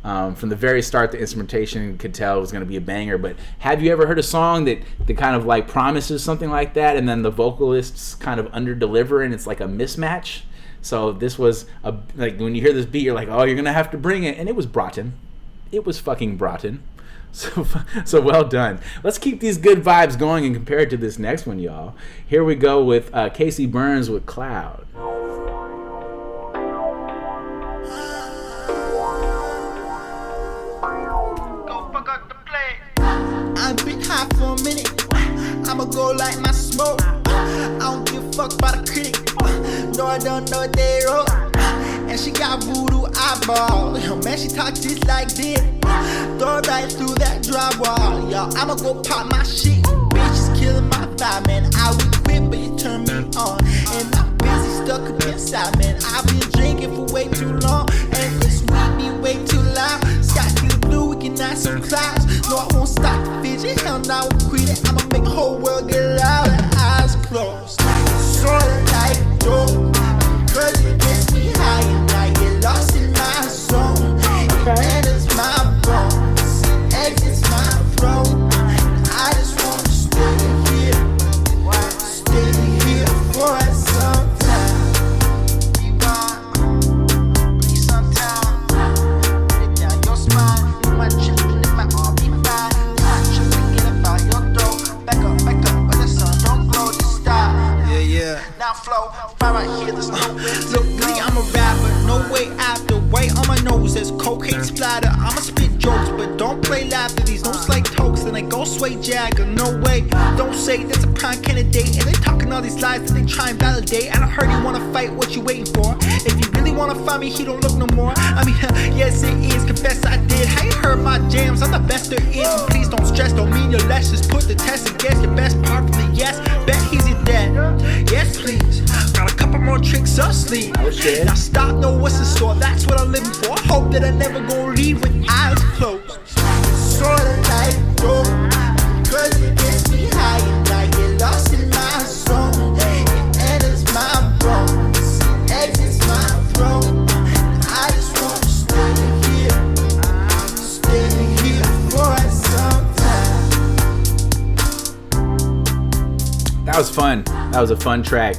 From the very start, the instrumentation could tell it was going to be a banger. But have you ever heard a song that kind of like promises something like that, and then the vocalists kind of under-deliver, and it's like a mismatch? So this was like when you hear this beat, you're like, oh, you're going to have to bring it. And it was Broughton. It was fucking Broughton. So well done. Let's keep these good vibes going and compare it to this next one, y'all. Here we go with Casey Burns with Cloud. go like my smoke. I don't give a fuck about a critic. No, I don't know what they wrote. And she got voodoo eyeball. Yo, man, she talk just like this. Throw right through that drywall. Yo, I'ma go pop my shit. Bitch is killing my vibe, man. I would quit, but you turn me on. And I'm busy stuck up inside, man. I've been drinking for way too long. And this weed be way too loud. Sky still blue, we can knock some clouds. No, I won't stop the fidget. Hell no, I won't quit it. I'ma make the whole world get loud and eyes closed. Sorta like dope. Cause it gets me high and I get lost in my zone. It enters my bones, it exits my throat. I just wanna stay here for some time. You gone, be some time. Put it down your spine, you my children, it might all be fine. You might trip and get about your throat. Back up, but the sun don't glow, just stop. Yeah. Now flow, fire right here, there's no way. Look, Lee, I'm a rapper, no way after. White on my nose, there's cocaine splatter. I'ma spit jokes, but don't play laughter. These don't like tokes, then I go sway Jagger. No way, don't say that's a prime candidate. And they talking all these lies that they try and validate. I don't heard you wanna fight, what you waiting for? If you really wanna find me, he don't look no more. I mean, yes it is, confess I did. How you heard my jams, I'm the best there is. And please don't stress, don't mean your less. Just put the test and guess your best part for the yes. Bet he's your dad, yes please. Got a couple more tricks up sleeve. Now stop, know what's in store, that's what I'm living for. I hope that I never gon' leave with eyes closed. Sorta like dope, cause it gets me high and I get lost in my zone. It enters my bones, it exits my throat. I just wanna stay here for some time. That was fun. That was a fun track.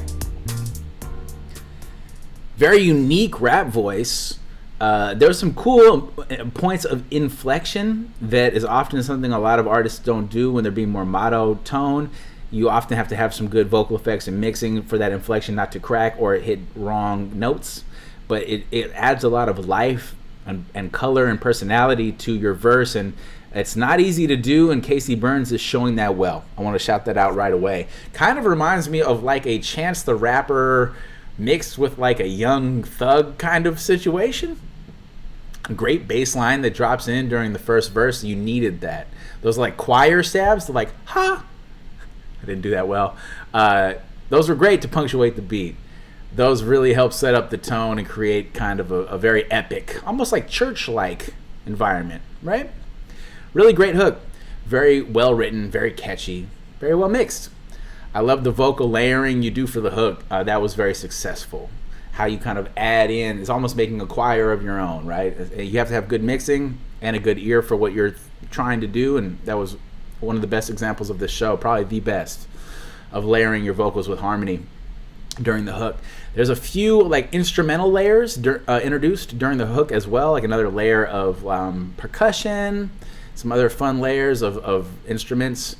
Very unique rap voice. There's some cool points of inflection that is often something a lot of artists don't do when they're being more monotone. You often have to have some good vocal effects and mixing for that inflection not to crack or hit wrong notes. But it adds a lot of life and color and personality to your verse, and it's not easy to do, and Casey Burns is showing that well. I want to shout that out right away. Kind of reminds me of like a Chance the Rapper mixed with like a Young Thug kind of situation. A great bass line that drops in during the first verse. You needed that. Those like choir stabs, like, ha! I didn't do that well. Those were great to punctuate the beat. Those really help set up the tone and create kind of a very epic, almost like church-like environment, right? Really great hook. Very well written, very catchy, very well mixed. I love the vocal layering you do for the hook. That was very successful. How you kind of add in, it's almost making a choir of your own, right? You have to have good mixing and a good ear for what you're trying to do, and that was one of the best examples of this show, probably the best, of layering your vocals with harmony during the hook. There's a few like instrumental layers introduced during the hook as well, like another layer of percussion, some other fun layers of instruments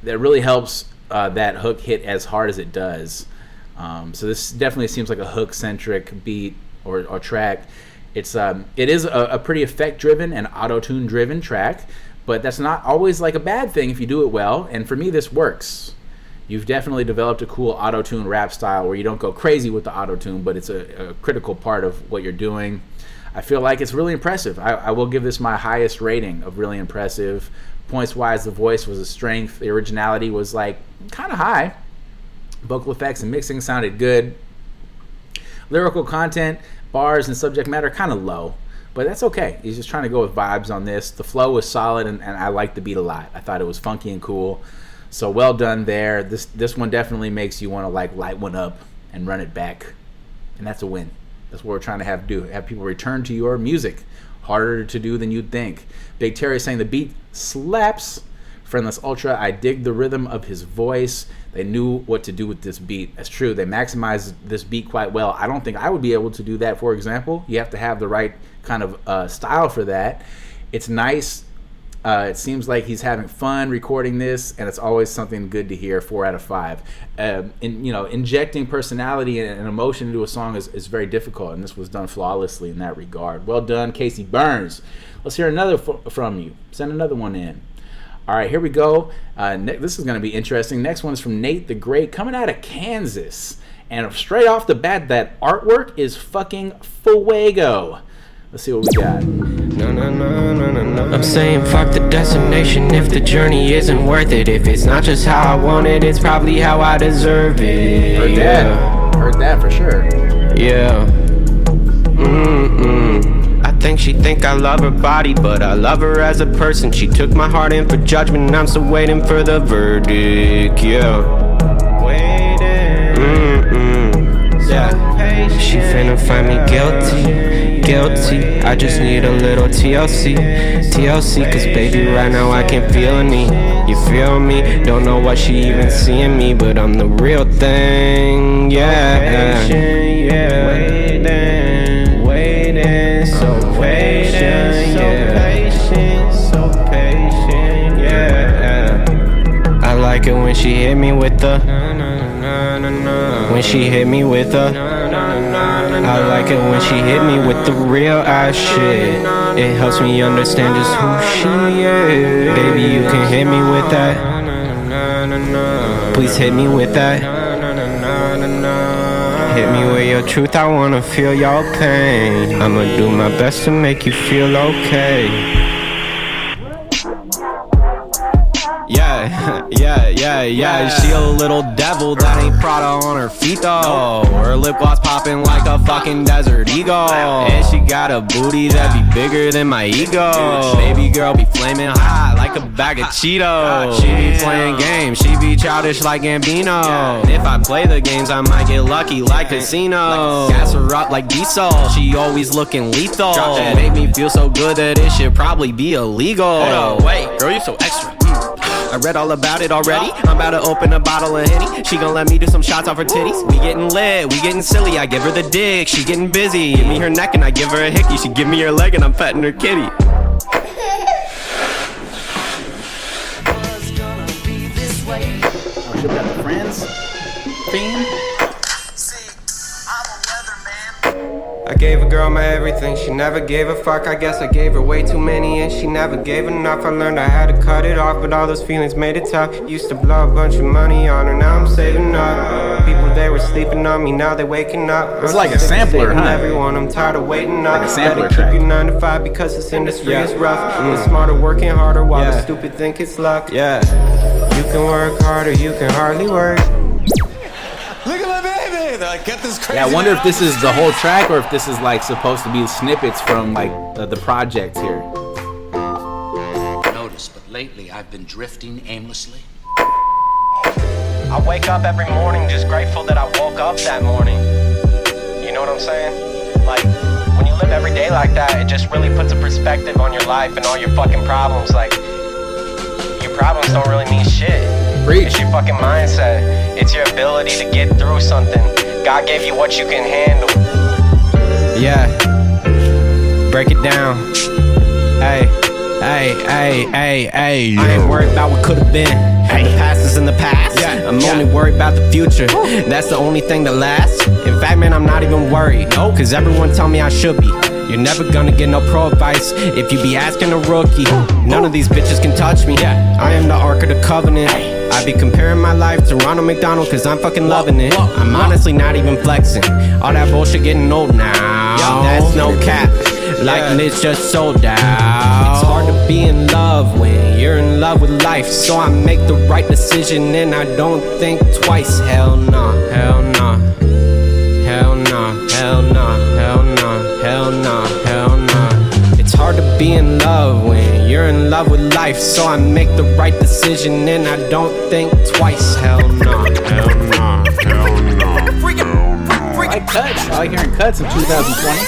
that really helps that hook hit as hard as it does. So this definitely seems like a hook-centric beat or track. It is a pretty effect-driven and auto-tune-driven track, but that's not always like a bad thing if you do it well, and for me this works. You've definitely developed a cool auto-tune rap style where you don't go crazy with the auto-tune, but it's a critical part of what you're doing. I feel like it's really impressive. I will give this my highest rating of really impressive. Points-wise, the voice was a strength. The originality was like kind of high. Vocal effects and mixing sounded good. Lyrical content, bars, and subject matter kind of low, but that's okay. He's just trying to go with vibes on this. The flow was solid, and I liked the beat a lot. I thought it was funky and cool. So well done there. This one definitely makes you want to like light one up and run it back, and that's a win. That's what we're trying to have people return to your music. Harder to do than you'd think. Big Terry saying the beat slaps. Friendless Ultra, I dig the rhythm of his voice. They knew what to do with this beat. That's true. They maximized this beat quite well. I don't think I would be able to do that, for example. You have to have the right kind of style for that. It's nice. It seems like he's having fun recording this, and it's always something good to hear. 4 out of 5. Injecting personality and emotion into a song is very difficult, and this was done flawlessly in that regard. Well done, Casey Burns. Let's hear another from you. Send another one in. All right, here we go. This is going to be interesting. Next one is from Nate the Great, coming out of Kansas. And straight off the bat, that artwork is fucking fuego. Let's see what we got. I'm saying fuck the destination if the journey isn't worth it. If it's not just how I want it, it's probably how I deserve it. Heard that. Heard that for sure. Yeah. I think she think I love her body, but I love her as a person. She took my heart in for judgment, and I'm still waiting for the verdict. Yeah. Yeah. She finna find me guilty. I just need a little TLC, cause baby right now I can't feel any. You feel me? Don't know what she even seeing me, but I'm the real thing. Yeah. Waiting, so patient, yeah. I like it when she hit me with the. When she hit me with the. I like it when she hit me with the real ass shit. It helps me understand just who she is. Baby, you can hit me with that. Please hit me with that. Hit me with your truth, I wanna feel your pain. I'ma do my best to make you feel okay. Yeah, she a little devil that ain't Prada on her feet though. Her lip gloss popping like a fucking desert eagle. And she got a booty that be bigger than my ego. Baby girl be flaming hot like a bag of Cheetos. She be playing games, she be childish like Gambino. And if I play the games, I might get lucky like Casino. Gas her up like diesel, she always looking lethal. That make me feel so good that it should probably be illegal. Hold on, wait, girl, you so extra. I read all about it already. I'm about to open a bottle of Henny. She gon' let me do some shots off her titties. We getting lit, we getting silly. I give her the dick, she getting busy. Give me her neck and I give her a hickey. She give me her leg and I'm petting her kitty. Oh, she got the Friends theme. I gave a girl my everything, she never gave a fuck. I guess I gave her way too many and she never gave enough. I learned I had to cut it off, but all those feelings made it tough. Used to blow a bunch of money on her, now I'm saving up. People, they were sleeping on me, now they waking up. It's like a sampler, huh? Everyone, I'm tired of waiting up. Like a sampler track. Keep you 9 to 5 because this industry is rough. It's smarter working harder while the stupid think it's luck. Yeah, you can work harder, you can hardly work. Look at my baby! They're like, get this crazy. Yeah, I wonder if this is the whole track or if this is like supposed to be snippets from like the project here. Notice, but lately I've been drifting aimlessly. I wake up every morning just grateful that I woke up that morning. You know what I'm saying? Like, when you live every day like that, it just really puts a perspective on your life and all your fucking problems. Like, your problems don't really mean shit. Preach. It's your fucking mindset. It's your ability to get through something. God gave you what you can handle. Yeah. Break it down. Hey. I ain't worried about what could have been. The past is in the past. I'm only worried about the future. That's the only thing that lasts. In fact, man, I'm not even worried. Cause everyone tell me I should be. You're never gonna get no pro advice if you be asking a rookie. None of these bitches can touch me. I am the Ark of the Covenant. I be comparing my life to Ronald McDonald cause I'm fucking loving it. I'm honestly not even flexing. All that bullshit getting old now. That's no cap. Like it's just sold out. It's hard to be in love when you're in love with life. So I make the right decision and I don't think twice. Hell no, hell no. Hell no, hell no, hell no, hell no, hell no. It's hard to be in love when you're in love with life. So I make the right decision and I don't think twice. Hell no, hell no, hell no. I like cuts. I like hearing cuts in 2020.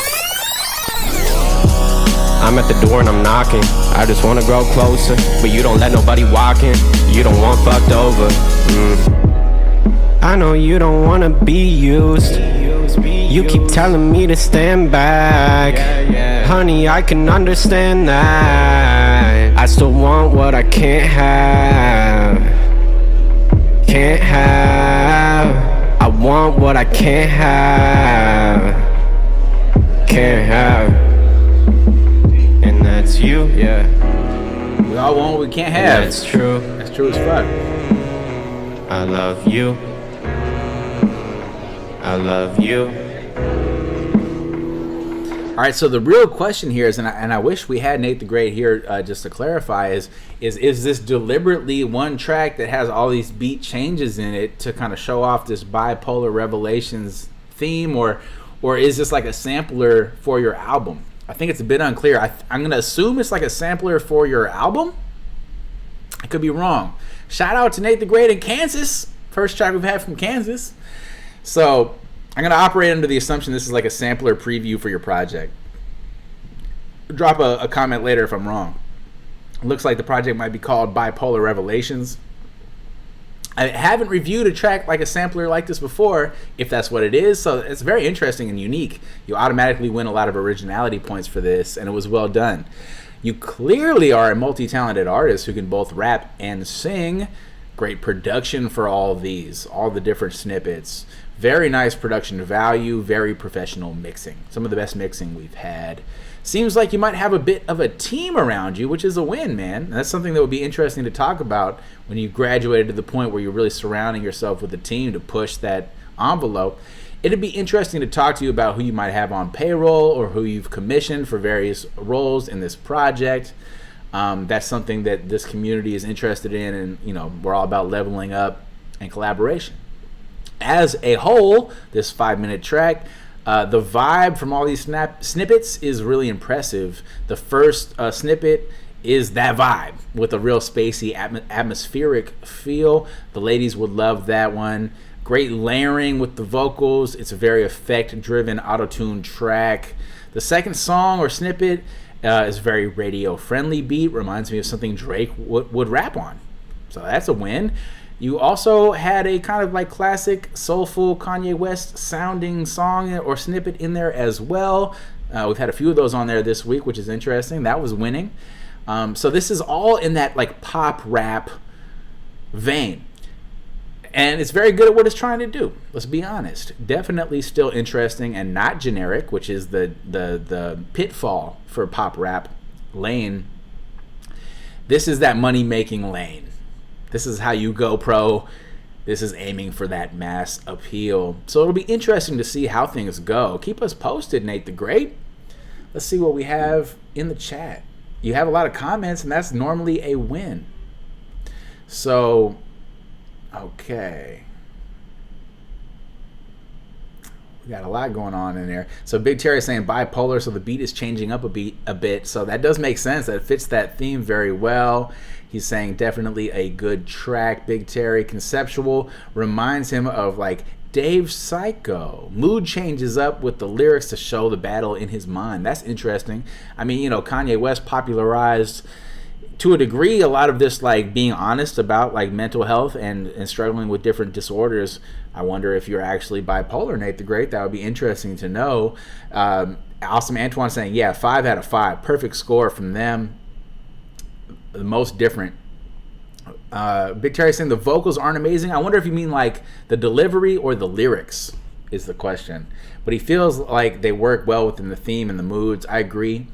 I'm at the door and I'm knocking. I just wanna grow closer, but you don't let nobody walk in. You don't want fucked over. I know you don't wanna be used. You keep telling me to stand back. Honey, I can understand that. I still want what I can't have. Can't have. I want what I can't have. Can't have. And that's you, yeah. We all want what we can't have. That's true. That's true as fuck. I love you. I love you. All right, so the real question here is, and I wish we had Nate the Great here just to clarify, is this deliberately one track that has all these beat changes in it to kind of show off this Bipolar Revelations theme, or is this like a sampler for your album? I think it's a bit unclear. I'm going to assume it's like a sampler for your album. I could be wrong. Shout out to Nate the Great in Kansas. First track we've had from Kansas. So I'm going to operate under the assumption this is like a sampler preview for your project. Drop a comment later if I'm wrong. It looks like the project might be called Bipolar Revelations. I haven't reviewed a track like a sampler like this before, if that's what it is, so it's very interesting and unique. You automatically win a lot of originality points for this, and it was well done. You clearly are a multi-talented artist who can both rap and sing. Great production for all of these, all the different snippets. Very nice production value, very professional mixing. Some of the best mixing we've had. Seems like you might have a bit of a team around you, which is a win, man. And that's something that would be interesting to talk about when you graduated to the point where you're really surrounding yourself with a team to push that envelope. It'd be interesting to talk to you about who you might have on payroll or who you've commissioned for various roles in this project. That's something that this community is interested in, and we're all about leveling up and collaboration. As a whole, this 5-minute track, the vibe from all these snippets is really impressive. The first snippet is that vibe with a real spacey atmospheric feel. The ladies would love that one. Great layering with the vocals. It's a very effect-driven auto-tune track. The second song or snippet is a very radio-friendly beat. Reminds me of something Drake would rap on. So that's a win. You also had a kind of like classic, soulful Kanye West sounding song or snippet in there as well. We've had a few of those on there this week, which is interesting. That was winning. So this is all in that like pop rap vein. And it's very good at what it's trying to do. Let's be honest. Definitely still interesting and not generic, which is the pitfall for pop rap lane. This is that money-making lane. This is how you go pro. This is aiming for that mass appeal. So it'll be interesting to see how things go. Keep us posted, Nate the Great. Let's see what we have in the chat. You have a lot of comments, and that's normally a win. So, okay. We got a lot going on in there. So Big Terry is saying bipolar, so the beat is changing up a bit. So that does make sense. That fits that theme very well. He's saying definitely a good track. Big Terry, conceptual, reminds him of like Dave Psycho. Mood changes up with the lyrics to show the battle in his mind. That's interesting. I mean, Kanye West popularized to a degree a lot of this, like being honest about like mental health and struggling with different disorders. I wonder if you're actually bipolar, Nate the Great. That would be interesting to know. Awesome Antoine saying, yeah, 5 out of 5. Perfect score from them. The most different. Big Terry saying the vocals aren't amazing. I wonder if you mean like the delivery or the lyrics is the question. But he feels like they work well within the theme and the moods. I agree.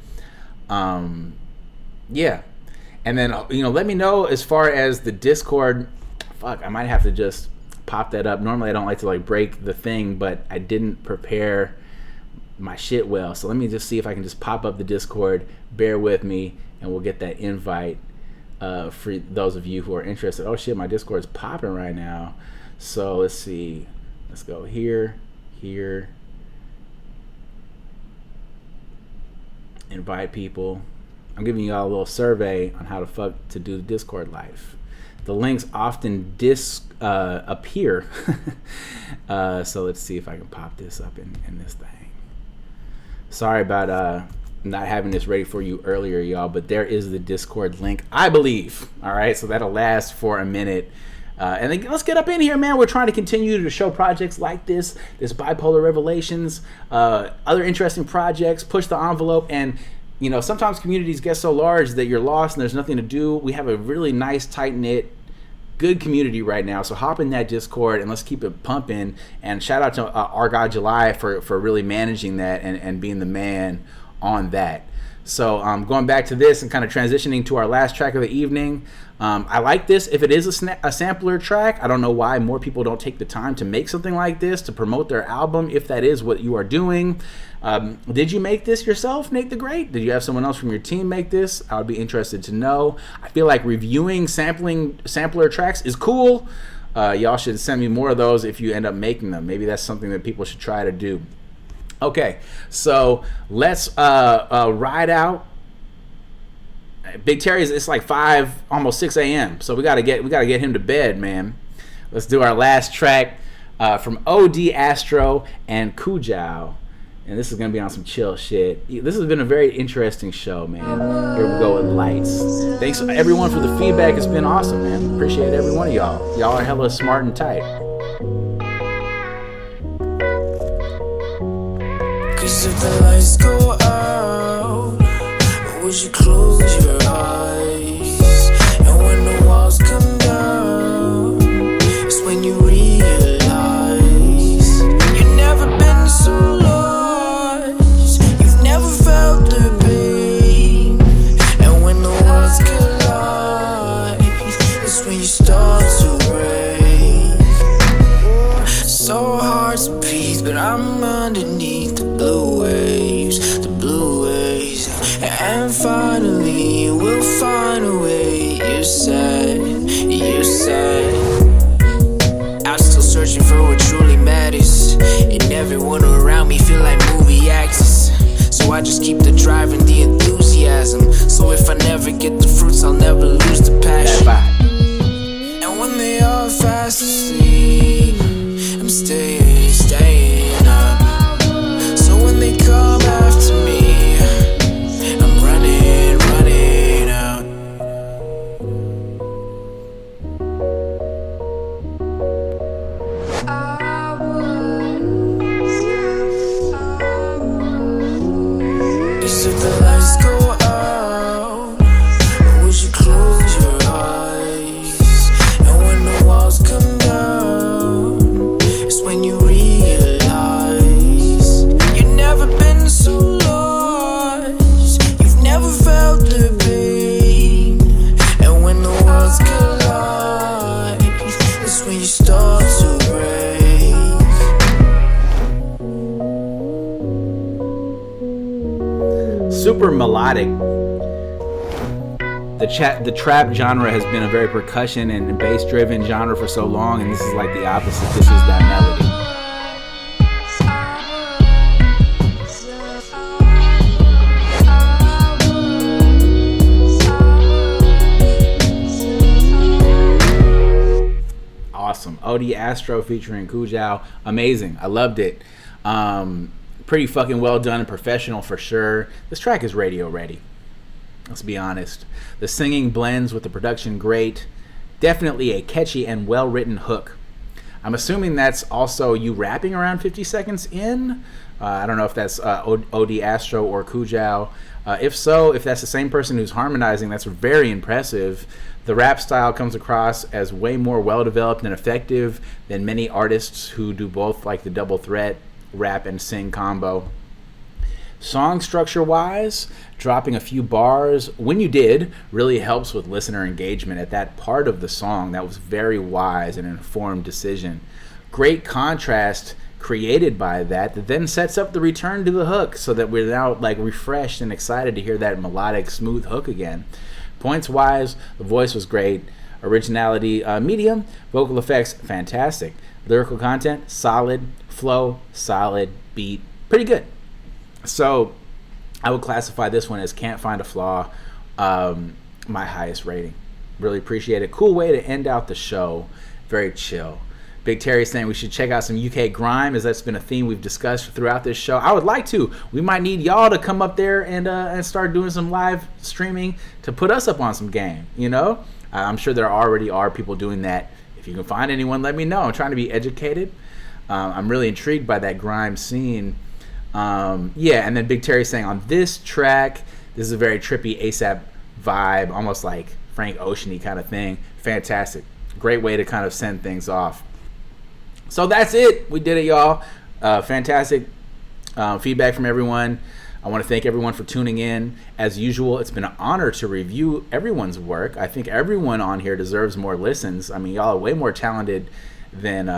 Yeah. And then, let me know as far as the Discord. Fuck, I might have to just pop that up. Normally I don't like to like break the thing, but I didn't prepare my shit well. So let me just see if I can just pop up the Discord. Bear with me, and we'll get that invite for those of you who are interested. Oh shit, my Discord is popping right now. So let's see. Let's go here. Invite people. I'm giving you all a little survey on how the fuck to do the Discord live. The links often appear. So let's see if I can pop this up in this thing. Sorry about not having this ready for you earlier, y'all, but there is the Discord link, I believe. All right, so that'll last for a minute. And then let's get up in here, man. We're trying to continue to show projects like this Bipolar Revelations, other interesting projects, push the envelope. And sometimes communities get so large that you're lost and there's nothing to do. We have a really nice, tight-knit, good community right now. So hop in that Discord and let's keep it pumping. And shout out to our guy July for really managing that and being the man on that. So going back to this and kind of transitioning to our last track of the evening, I like this. If it is a sampler track, I don't know why more people don't take the time to make something like this to promote their album, if that is what you are doing. Did you make this yourself, Nate the Great? Did you have someone else from your team make this? I would be interested to know. I feel like reviewing sampler tracks is cool. Y'all should send me more of those if you end up making them. Maybe that's something that people should try to do. Okay, so let's ride out. Big Terry's, it's like 5, almost 6 a.m. So we gotta get him to bed, man. Let's do our last track from ASTRO and Kojau, and this is gonna be on some chill shit. This has been a very interesting show, man. Here we go with Lights. Thanks everyone for the feedback. It's been awesome, man. Appreciate every one of y'all. Y'all are hella smart and tight. Cause if the lights go out, would you close your eyes? And when the walls come down, it's when you realize you've never been so lost, you've never felt the pain. And when the walls collide, it's when you start to break. So hard to breathe, but I'm underneath the blue waves, the blue waves. And finally we'll find a way, you said. I'm still searching for what truly matters, and everyone around me feel like movie actors. So I just keep the drive and the enthusiasm, so if I never get the fruits, I'll never lose the passion. And when they are fast asleep, I'm staying up. So when they come after me, I'm running out. Cause if the lights go out, would you close your eyes? And when the walls come down, it's when you realize you've never been so lost, you've never felt the pain. And when the worlds collide, it's when you start to break. Super melodic. The trap genre has been a very percussion and bass driven genre for so long, and this is like the opposite. This is that melody. Awesome. ASTRO featuring Kojau. Amazing. I loved it. Pretty fucking well done and professional for sure. This track is radio ready. Let's be honest. The singing blends with the production great. Definitely a catchy and well-written hook. I'm assuming that's also you rapping around 50 seconds in. I don't know if that's ASTRO or Kojau. If so, if that's the same person who's harmonizing, that's very impressive. The rap style comes across as way more well-developed and effective than many artists who do both, like the double threat, rap and sing combo. Song structure wise, dropping a few bars when you did really helps with listener engagement at that part of the song. That was very wise and informed decision. Great contrast created by that then sets up the return to the hook, so that we're now like refreshed and excited to hear that melodic smooth hook again. Points wise, the voice was great. Originality, medium. Vocal effects, fantastic. Lyrical content, solid. Flow, solid. Beat, pretty good. So I would classify this one as can't find a flaw. My highest rating. Really appreciate it. Cool way to end out the show. Very chill. Big Terry saying we should check out some UK grime, as that's been a theme we've discussed throughout this show. I would like to. We might need y'all to come up there and start doing some live streaming to put us up on some game, you know? I'm sure there already are people doing that. If you can find anyone, let me know. I'm trying to be educated. I'm really intrigued by that grime scene. Yeah, and then Big Terry saying on this track, this is a very trippy ASAP vibe, almost like Frank Ocean-y kind of thing. Fantastic. Great way to kind of send things off. So that's it. We did it, y'all. Fantastic feedback from everyone. I want to thank everyone for tuning in. As usual, it's been an honor to review everyone's work. I think everyone on here deserves more listens. I mean, y'all are way more talented than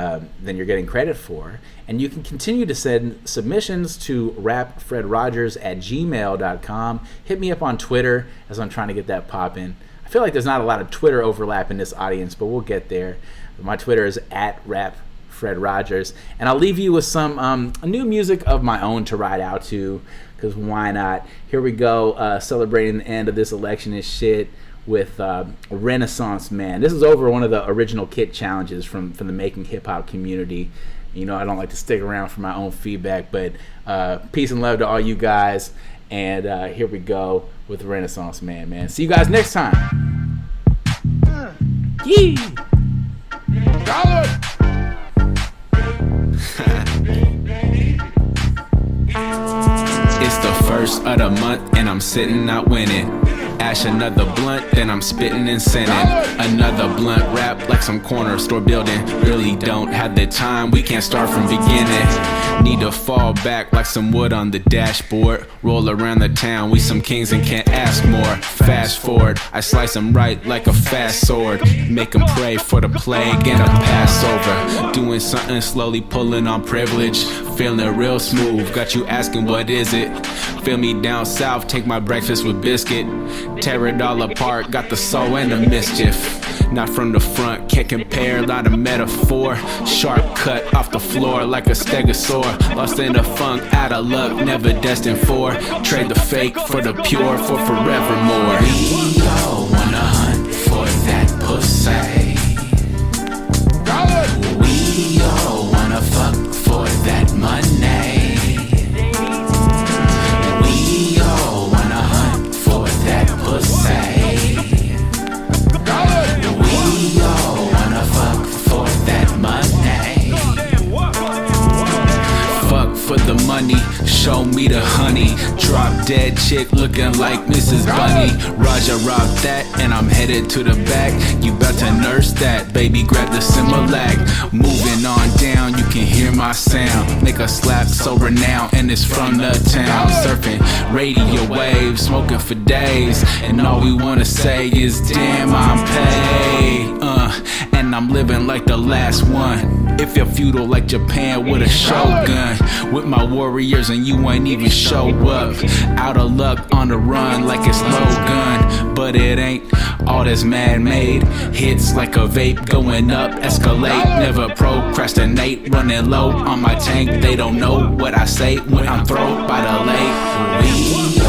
you're getting credit for. And you can continue to send submissions to rapfredrogers@gmail.com. Hit me up on Twitter as I'm trying to get that popping. I feel like there's not a lot of Twitter overlap in this audience, but we'll get there. My Twitter is @rapfredrogers. And I'll leave you with some new music of my own to ride out to, because why not? Here we go, celebrating the end of this election and shit with Renaissance Man. This is over one of the original Kit challenges from the Making Hip Hop community. You know, I don't like to stick around for my own feedback, but peace and love to all you guys. And here we go with Renaissance Man, man. See you guys next time. Yee! It's the first of the month and I'm sitting out winning. Ash another blunt, then I'm spitting and sending another blunt rap like some corner store building. Really don't have the time, we can't start from beginning. Need to fall back like some wood on the dashboard. Roll around the town, we some kings and can't ask more. Fast forward, I slice them right like a fast sword. Make them pray for the plague and a Passover. Doing something slowly, pulling on privilege. Feeling real smooth, got you asking what is it? Feel me down south, take my breakfast with biscuit. Tear it all apart, got the soul and the mischief. Not from the front, can't compare, lot of metaphor. Sharp cut off the floor like a stegosaur. Lost in the funk, out of luck, never destined for. Trade the fake for the pure for forevermore. We all wanna hunt for that pussy. We all wanna fuck for that money. We all wanna hunt for that pussy. We all wanna fuck for that money. Fuck for the money, show me the honey. Drop dead chick looking like Mrs. Bunny. Raja robbed that and I'm headed to the back. You bout to nurse that, baby, grab the Similac. Moving on down, you can hear my sound. Make a slap so renowned and it's from the town. Surfing radio waves, smoking for days. And all we wanna say is damn, I'm paid. And I'm living like the last one. If you're feudal like Japan with a shogun. With my warriors and you ain't even show up. Out of luck on the run like it's Logan. But it ain't all that's man-made. Hits like a vape going up, escalate. Never procrastinate, running low on my tank. They don't know what I say when I'm thrown by the lake. We